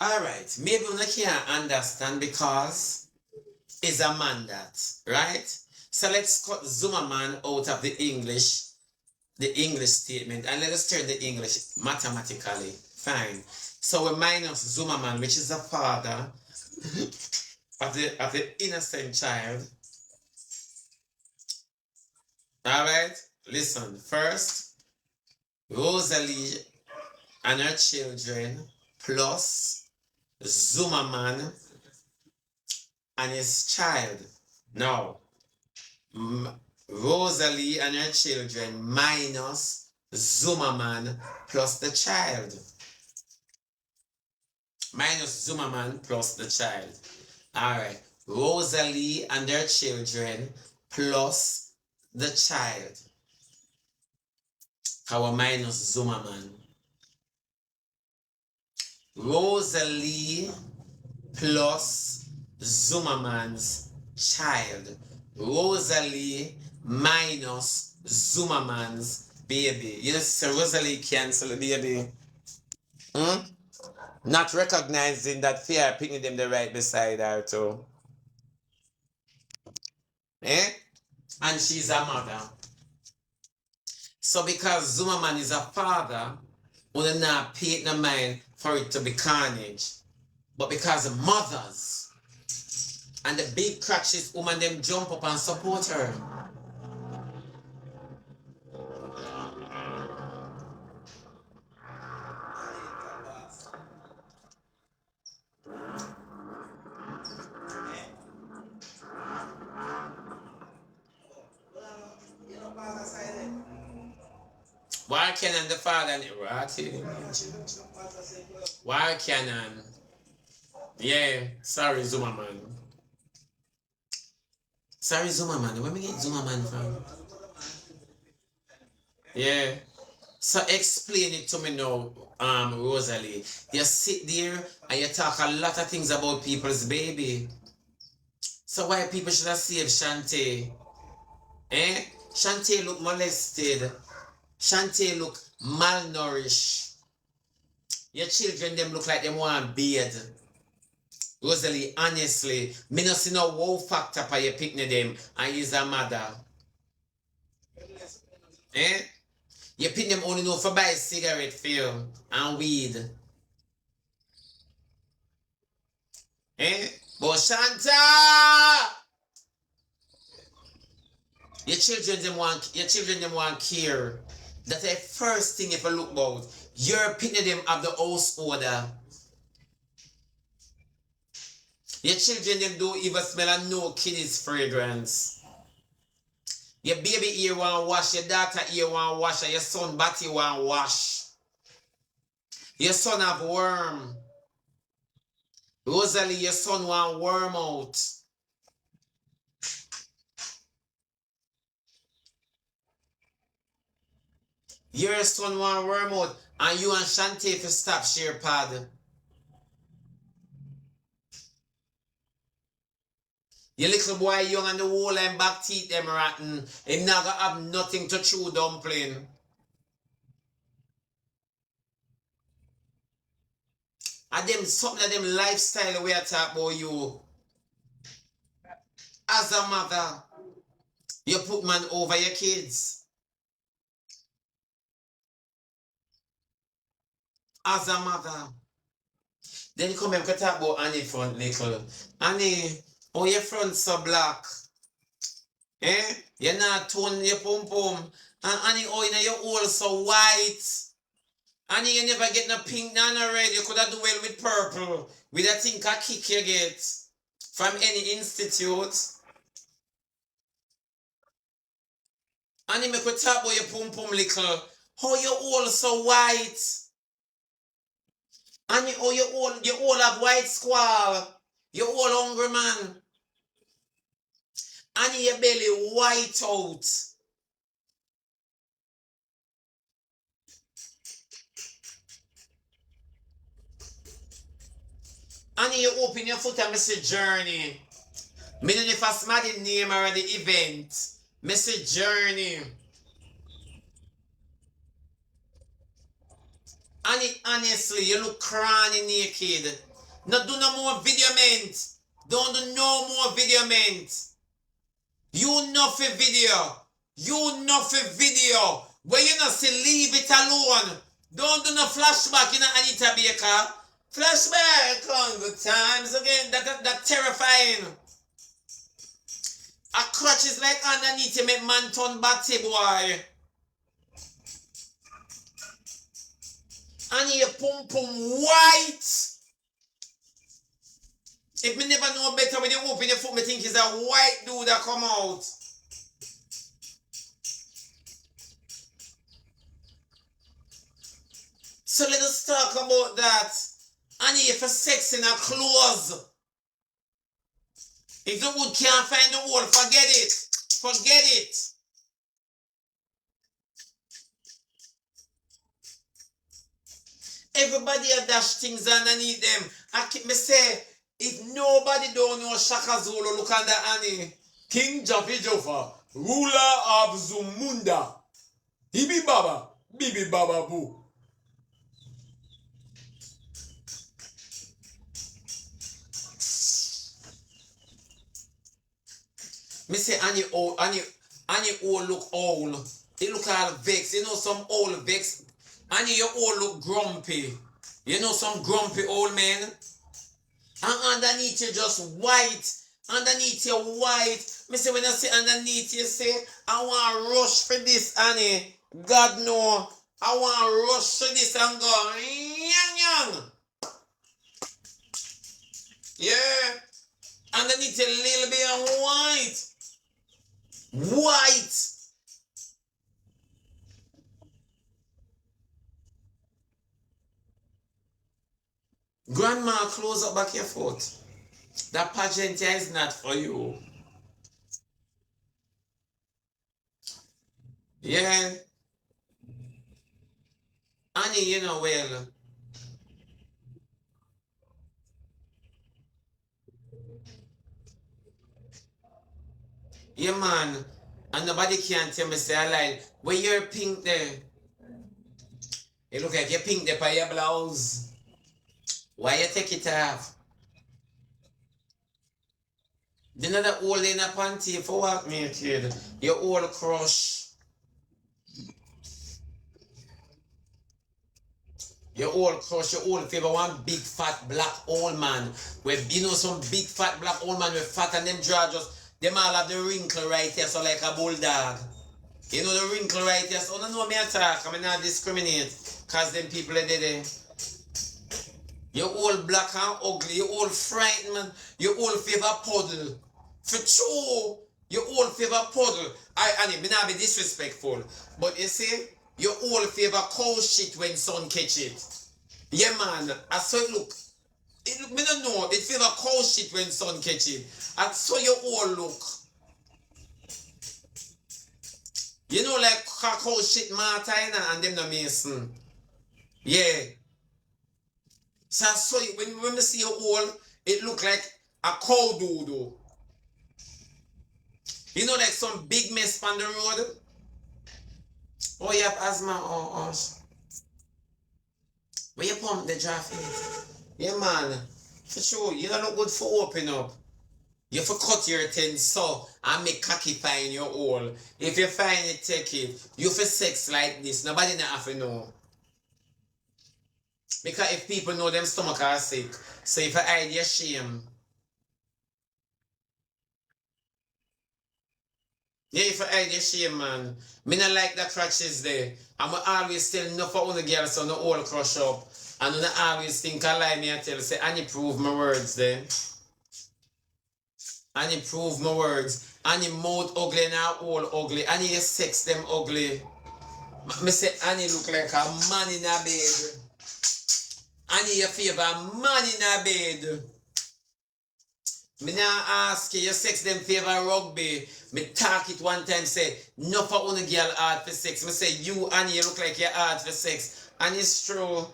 Alright, maybe we can't understand because it's a mandate, right? So let's cut Zimmerman out of the English statement, and let us turn the English mathematically. Fine. So we minus Zimmerman, which is the father of the innocent child. Alright? Listen, first, Rosalie and her children plus Zimmerman and his child. Now, Rosalie and her children minus Zimmerman plus the child. Minus Zimmerman plus the child. Alright. Rosalie and her children plus the child. Our minus Zimmerman. Rosalie plus Zimmerman's child. Rosalie minus Zimmerman's baby. You know, so Rosalie cancel the baby. Not recognizing that fear, picking them the right beside her too. Eh? And she's a mother. So because Zimmerman is a father, we not pay no mind for it to be carnage. But because mothers and the big crutches woman them jump up and support her. Why Canon the father Why Canon? Yeah, sorry Zimmerman. Sorry Zimmerman, where we get Zimmerman from? Yeah. So explain it to me now, Rosalie. You sit there and you talk a lot of things about people's baby. So why people should have saved Shantae? Eh? Shantae look molested. Shantae look malnourished. Your children them look like them want bathe. Rosalie, honestly, me no see no wow factor for your picnic them and he's a mother. Eh? You pick them only know for buy cigarette for you and weed. Eh? But Shanta! Your children them want care. That's the first thing if you look about. You're picking them of the house order. Your children them don't even smell a no kiddies fragrance. Your baby ear want wash, your daughter ear want wash, and your son body want wash. Your son have worm. Rosalie, your son want worm out. Your son want worm out, and you and Shantae to stop share pad. Your little boy young and the whole and back teeth them rotten. Him not gonna have nothing to chew dumpling. And them something of them lifestyle we are talking about you. As a mother, you put man over your kids. As a mother. Then you come and talk about Annie front little. Annie, oh your front so black. Eh? You're not tone your pum pum. And Annie, oh you know your all so white. Annie, you never get no pink none red. You could have do well with purple. With that thing a kick you get from any institute. Annie, me could talk about your pum pum little. How you all so white. Annie, oh you all have white squall. You all hungry man. Annie, your belly white out. And you open your foot and say journey. Me don't know if I smart the name or the event. Me say journey. And it, honestly, you look cranny naked. No do no more video ment. Don't do no more video ment. You not for video. You not for video. When you not say leave it alone. Don't do no flashback, you know, Anita Baker. Flashback on good times again. That terrifying. A crutch is like underneath you make man turn batty boy. And your pum pum white. If me never know better when you open your foot, me think it's a white dude that come out. So let us talk about that. And if for sex in a clothes. If the wood can't find the hole, forget it. Forget it. Everybody have dash things underneath them. I keep me say, if nobody don't know Shaka Zulu, look at the Annie. King Jaffe Joffa, ruler of Zumunda. Hibi Baba, Bibi Baba Boo. Me say Annie all look old. He look all vexed. You know some old vexed. Annie you all look grumpy. You know some grumpy old man. And underneath you just white. Underneath you white. Me say when I say underneath you say, I want to rush for this, Annie. God no. I want to rush for this and go, yang yang. Yeah. Underneath you a little bit of white. White. Grandma, close up back your foot. That pageant here is not for you. Yeah. Annie, you know well. Yeah, man. And nobody can tell me say I lied. Where you're pink there. It look like you're pink there by your blouse. Why you take it off? The another hole in a panty for what, me kid? Your all crush. Your all crush, your all favor one big fat black old man. Where you know some big fat black old man with fat and them draw just them all have the wrinkle right here, so like a bulldog. You know the wrinkle right here, so don't know me attack, I mean not discriminate. Cause them people are there. You all black and ugly, you all frightened man, you all favor puddle. For true, you all favor puddle. I mean, not be disrespectful, but you see, you all favor cow shit when sun catch it. Yeah man, I saw it look. Me don't know, it favor cow shit when sun catch it. I saw you all look. You know like cow shit Martha and them the mason. Yeah. So I saw it, when we see you all, it look like a cow doodoo. You know like some big mess on the road? Oh, you have asthma or where you pump the draft in? Yeah, man. For sure, you don't look good for open up. You for cut your thing so and make cocky find your hole. If you find it, take it. You for sex like this, nobody not have to know. Because if people know them stomach are sick, so if I hide your shame. Yeah, if I hide your shame, man. Me not like the crutches there. I'm always tell enough for other girls so no all crush up. And I always think I lie me I tell say I prove my words then. And you prove my words. And your mouth ugly and all ugly. And your sex them ugly. Me say Annie look like a man in a bed. Annie you favor a man in a bed. Me now ask you, your sex them favor rugby. Me talk it one time say, no for only girl hard for sex. Me say you Annie you look like you're hard for sex. And it's true.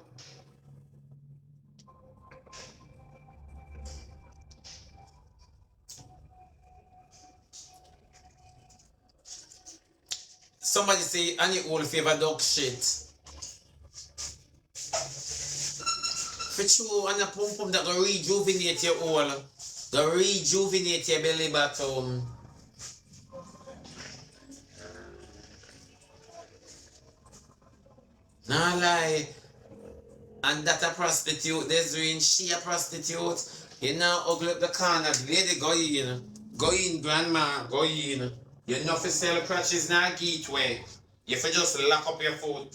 Somebody say Annie all favor dog shit. For true, and a pum pum that will rejuvenate your all. The rejuvenate your belly button. Nah lie. And that a prostitute, there's doing she a prostitute. You now ugly up the corner, lady go in. Go in, grandma, go in. You know for sell crutches now gateway. You for just lock up your foot.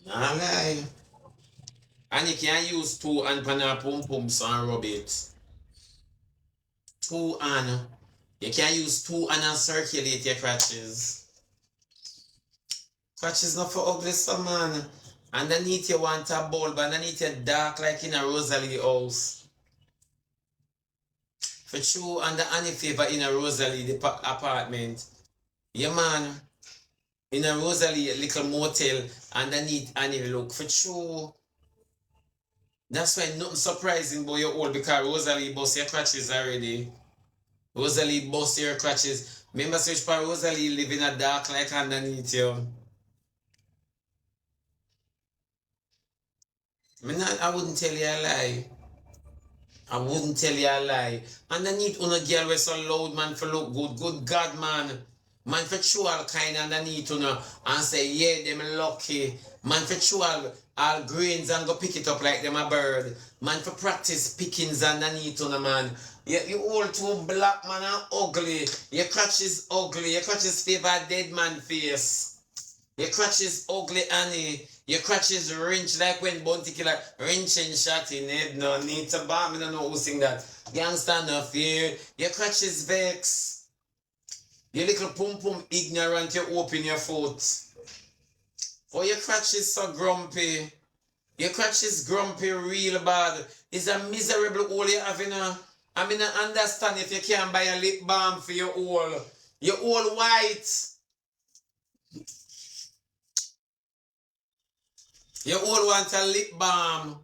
Nah lie. And you can use two and pan a pum pums and rub it. Two and you can use two and circulate your crutches. Crutches not for ugly some man. Underneath you want a bulb, underneath you dark like in a Rosalie house. For true, under any favor in a Rosalie apartment. Yeah man, in a Rosalie little motel underneath any look. For true. That's why nothing surprising about your old because Rosalie bust your crutches already. Rosalie bust your crutches. Remember search for Rosalie live in a dark like underneath you. I wouldn't tell you a lie. I wouldn't tell you a lie. Underneath on a girl with so loud man for look good. Good God man. Man for true all kind underneath on and say yeah them lucky. Man for true all grains and go pick it up like them a bird. Man for practice pickings underneath on a man. You all too black man and ugly. Your crotch is ugly. Your crotch is favor dead man face. Your crotch is ugly, Annie. Your crotch is wrench like when Bounty Killer wrenching shot in head. No need to bomb. I don't know who sing that. Gangsta no fear. Your crotch is vex. Your little pum pum ignorant. You open your foot. Oh, your crotch is so grumpy. Your crotch is grumpy real bad. It's a miserable hole you have in a. I mean, I understand if you can't buy a lip balm for your hole. Your hole white. You all want a lip balm.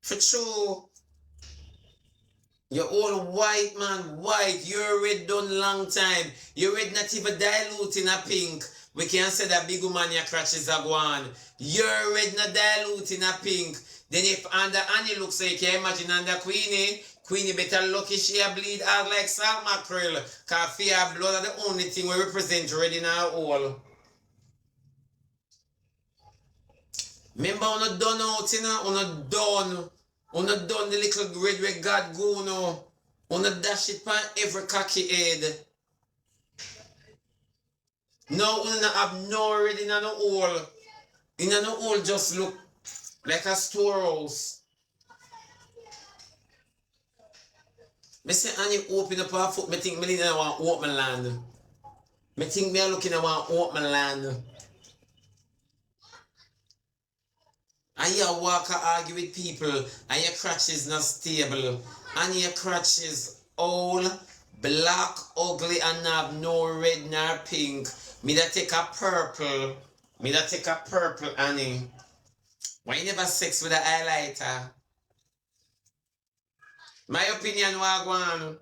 For true. You all white man, white. You're red done long time. Your red not even dilute in a pink. We can say that big woman your crutches are gone. Your red not dilute in a pink. Then if under Annie looks like you can imagine under Queenie. Queenie better lucky she a bleed out like salt mackerel. Cause fear blood are the only thing we represent red in our hole. Remember on a done out, you know, on a done the little red where God go no. On a dash it pan every cocky head. No, we not have no red in no hole. In no hole just look like a storehouse. Me say Annie open up her foot, me think me I want open land. Me think me looking at want open land. And you walk and argue with people and your crotch is not stable. And your crotch is old, Black, ugly, and have no red nor pink. Me that take a purple. Me that take a purple, Annie. Why you never sex with a highlighter? My opinion, Wagwan.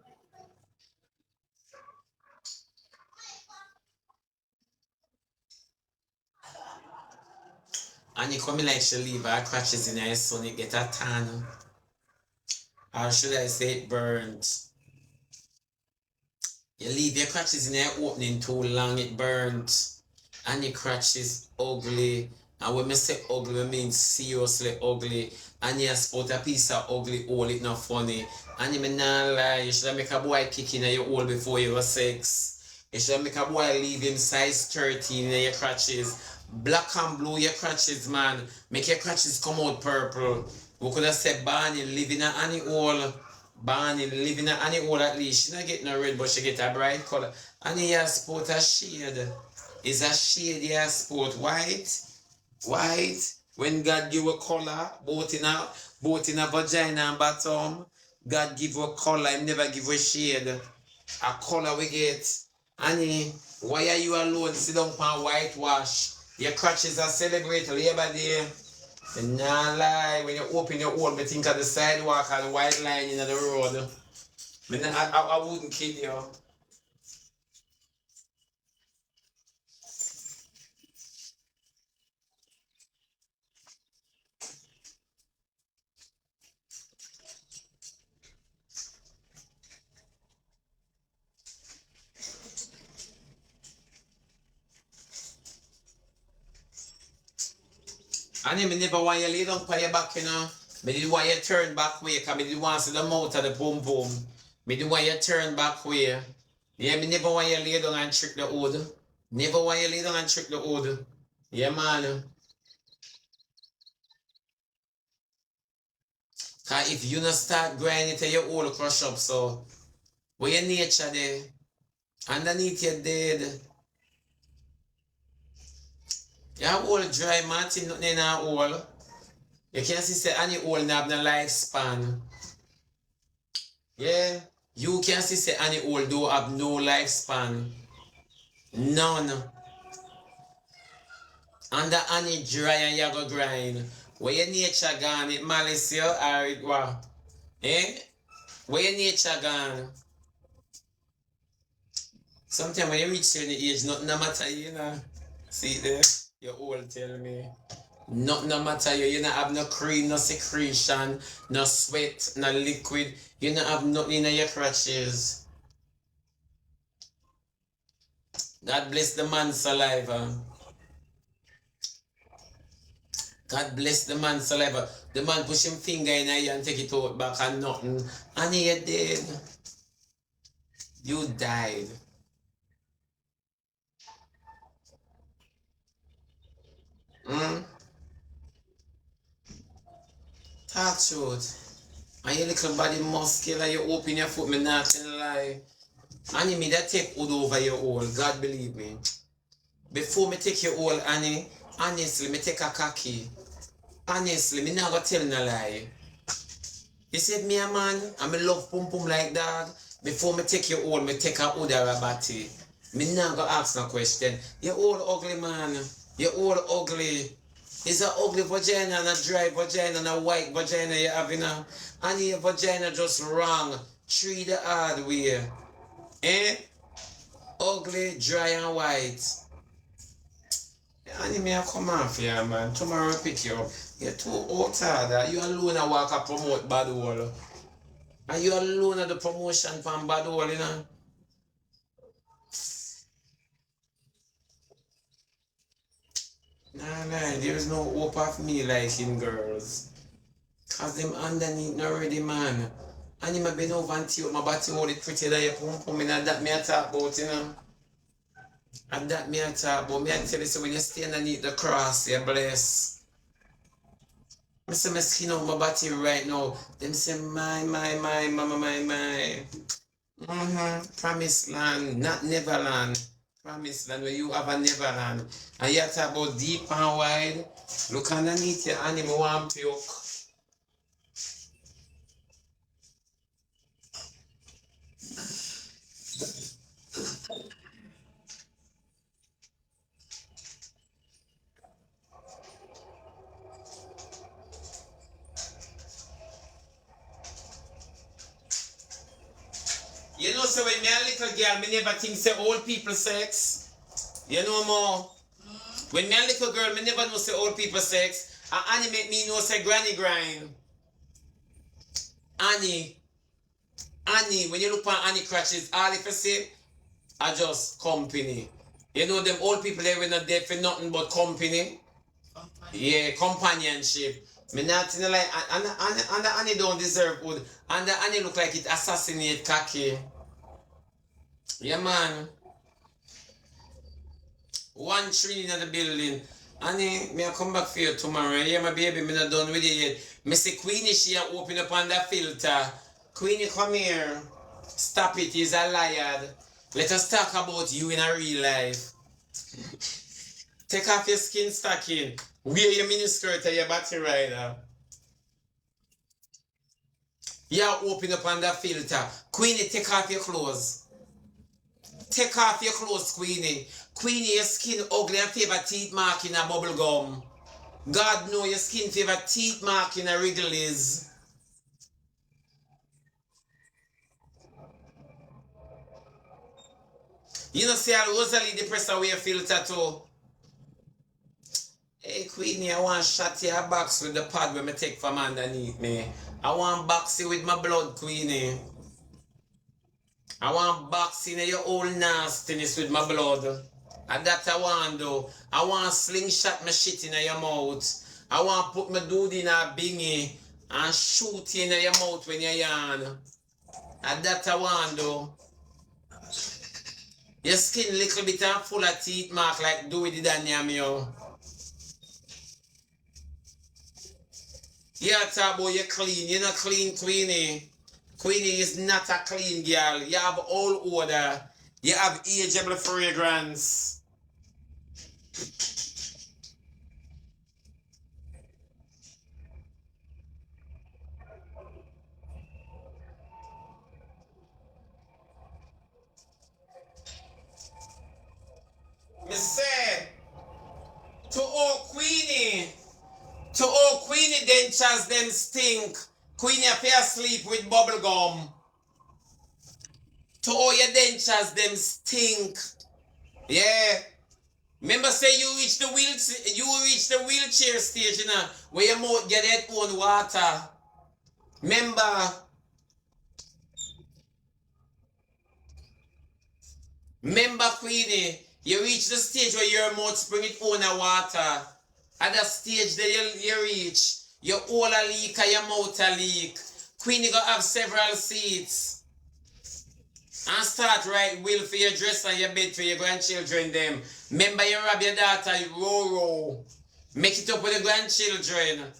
Annie coming like she leave her crutches in her sun, it get a tan. Or should I say it burnt? You leave your crutches in your opening too long, it burnt. And your crutches ugly. And when I say ugly, I mean seriously ugly. And you spot a piece of ugly hole, it not funny. And you may not lie, you should make a boy kick in your hole before you have sex. You should make a boy leave him size 13 in your crutches. Black and blue your crutches, man. Make your crutches come out purple. We could have said Barney live in an any hole. Barney live in an any hole at least. She not get no red, but she get a bright color. And you sport a shade. Is a shade you sport white? White. When God give a color, both in a vagina and bottom, God give a color, He never give a shade. A color we get. Annie, why are you alone? Sit down on whitewash. Your crutches are celebrate Labor Day. And nah lie, when you open your hole, me think of the sidewalk and the white line in the road. I wouldn't kill you. And me never want you lay down on your back, you know. Me did want you turn back way, because me did want to see the mouth of the boom boom. Me did want you turn back way. Yeah, me never want you lay down and trick the hood. Never want you lay down and trick the hood. Yeah, man. Because if you not start grinding till your whole crush up, so where your nature there, underneath your dead. You have all dry Martin nothing in a hole. You can see say any hole have no lifespan. Yeah. You can see say any hole do have no lifespan. None. Under any dry and you go grind. Where your nature gone, it malice you or it what? Eh? Where your nature gone? Sometimes when you reach certain age, nothing no matter, you know. See there? Your old tell me. Nothing no matter you. You don't have no cream, no secretion, no sweat, no liquid. You don't have nothing in your crutches. God bless the man's saliva. God bless the man's saliva. The man push him finger in your ear and take it out back and nothing. And you dead. You died. Hmm? Talk truth. And your little body muscular, you open your foot, me not tell a lie. Annie, me that take hood over your hole, God believe me. Before me take your hole, Annie, honestly, me take a cocky. Honestly, me not gonna tell no lie. You said me a man, and me love pum pum like that. Before me take your hole, me take a hood or a body. Me not gonna ask no question. You're all ugly, man. You're all ugly. It's an ugly vagina and a dry vagina and a white vagina you have, you know. And your vagina just wrong. Treat the hard way. Eh? Ugly, dry and white. And me come off here, man. Tomorrow I pick you up. You're too old, you alone I walk a promote bad wall. And you alone at the promotion from bad wall, you know. Nah, man, there's no hope of me liking girls. Cause them underneath already, man. And him a been over and tee up my body hold it pretty that you pum pum in and that me a talk about, you know. And that me a talk about. Me a tell you, so when you stay underneath the cross, you're blessed. I say my skin out my body right now. Them say my, mama, my. Promised land, not Neverland. Promised land where you have a Neverland. And you talk about deep and wide. Look underneath your animal one puke. You know, so when me a little girl, me never think say old people sex. You know more. When me a little girl, me never know say old people sex. And Annie make me know say granny grind. Annie, when you look at Annie crutches, all if you say, are just company. You know them old people they were not there for nothing but company. Yeah, companionship. Me not think like and Annie don't deserve good. And Annie look like it assassinate cocky. Yeah man. One tree in the building. Annie, me I come back for you tomorrow. Yeah, my baby, me not done with you yet. Me say Queenie, she a open up on that filter. Queenie, come here. Stop it, he's a liar. Let us talk about you in a real life. Take off your skin stocking. Wear your miniskirt and your battery rider. Yeah, open up on that filter. Queenie, take off your clothes. Take off your clothes, Queenie. Queenie, your skin ugly and favor teeth mark in a bubble gum. God know your skin favor teeth mark in a Wrigley's. You know, see how Rosalie the press away filter too. Hey Queenie, I want to shot your box with the pad when I take from underneath me. I want box you with my blood, Queenie. I want box in your old nastiness with my blood. And that I want do. I want slingshot my shit in your mouth. I want put my dude in a bingy and shoot in your mouth when you yawn. And that I want do. Your skin little bit and full of teeth mark like do with the Daniel. Yeah, talk about you clean. You're not clean, Queenie. Queenie is not a clean girl. You have old odor. You have ageable fragrance. Me say, to all Queenie dentures them stink. Queenie appear sleep with bubble gum. To all your dentures them stink. Yeah. Remember say you reach the wheelchair stage, you know, where your mouth get its own water. Remember Queenie, you reach the stage where your mouth spring its own water. At that stage that you reach, your whole a leak and your mouth a leak. Queenie gonna have several seats. And start right will for your dress and your bed for your grandchildren them. Remember you rob your daughter, Roro. Make it up with the grandchildren.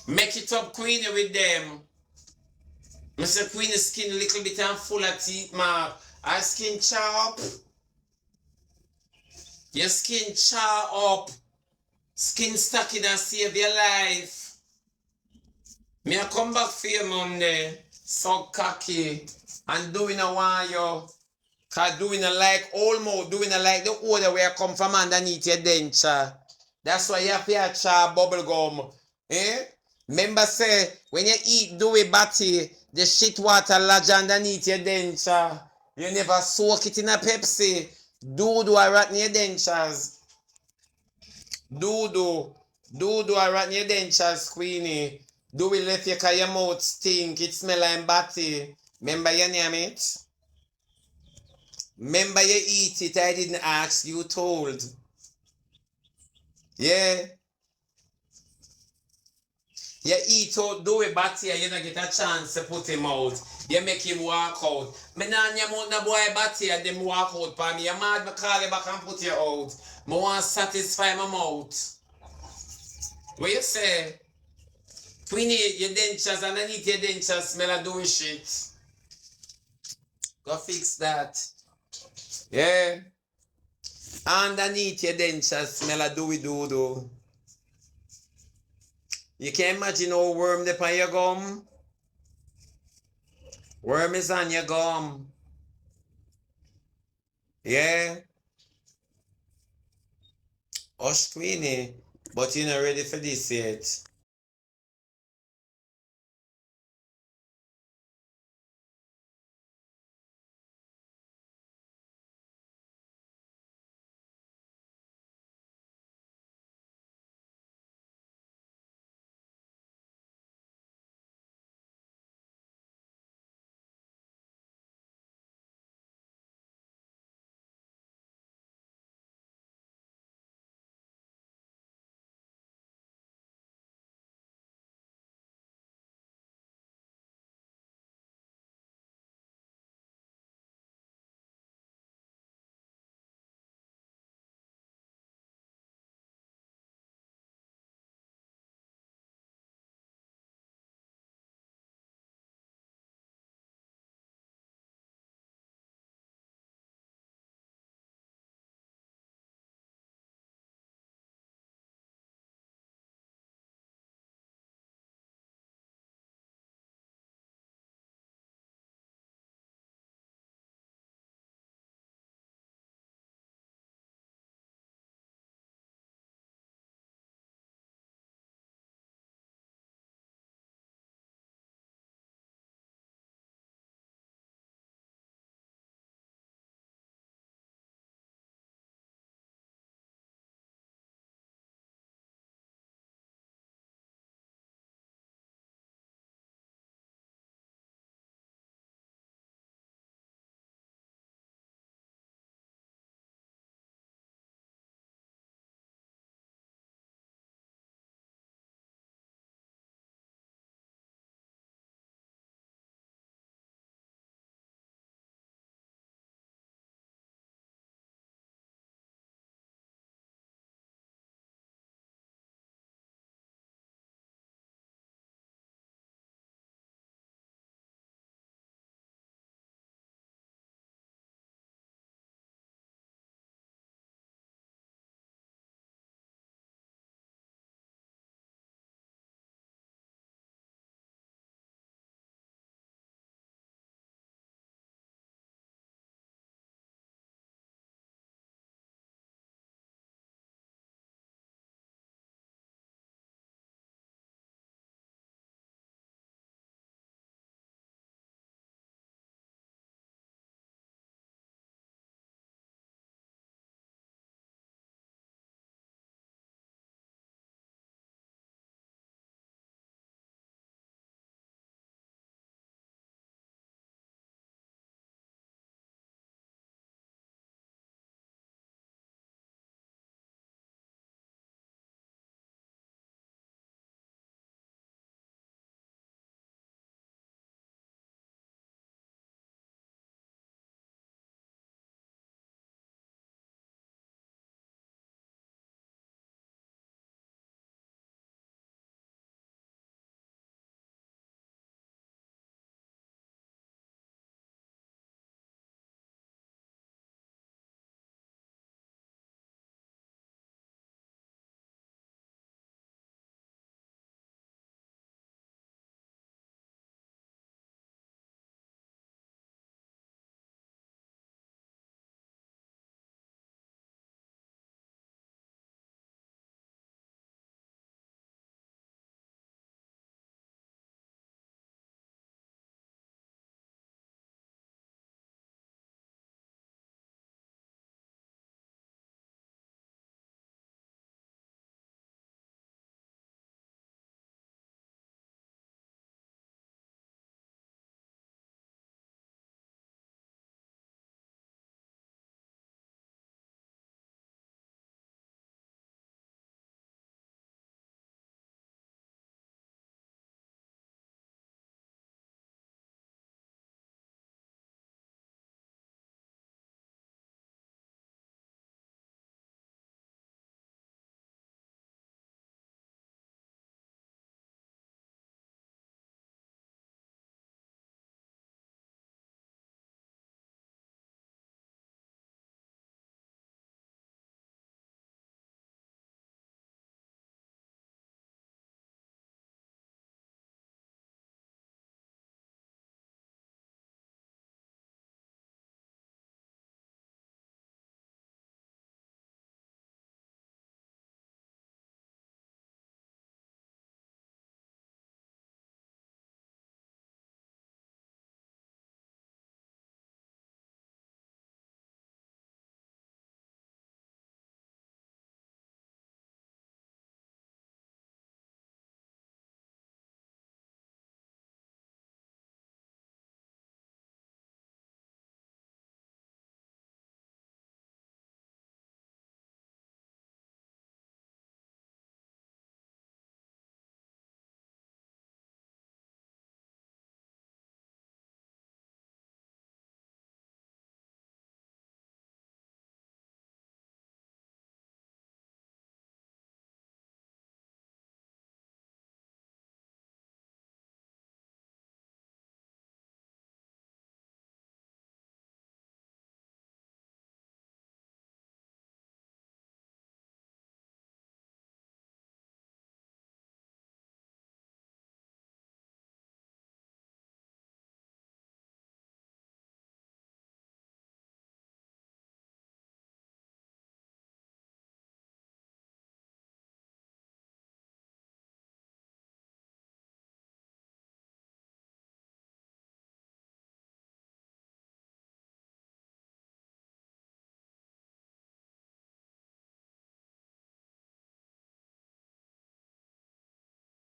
Make it up, Queenie, with them. Mr. Queenie's skin a little bit and full of teeth mark. Her skin chop. Your skin char up. Skin stocking and save your life. Me I come back for you Monday. So cocky. And doing a one yo. Cause doing a like almost doing a like the odor where I come from underneath your denture. That's why you have to char bubble gum. Eh? Remember say when you eat dewy batty, the shit water lodge underneath your denture. You never soak it in a Pepsi. Do I rot in your dentures. Do I rot in your dentures, Queenie. Do we left your cause your mouth stink. It smell like batty. Remember your name it? Remember you eat it, I didn't ask, you told. Yeah. You eat out, do it batty, you don't get a chance to put him out. You make him walk out. Me nah your mouth no boy batty and them walk out for me. You mad me call you back and put you out. Me want to satisfy my mouth. What you say? Queenie, your dentures underneath your dentures smell of doing shit. Go fix that. Yeah. Underneath your dentures smell of doo-doo. You can imagine how worm dey on your gum? Worm is on your gum. Yeah. Hush, Queenie. But you're not ready for this yet.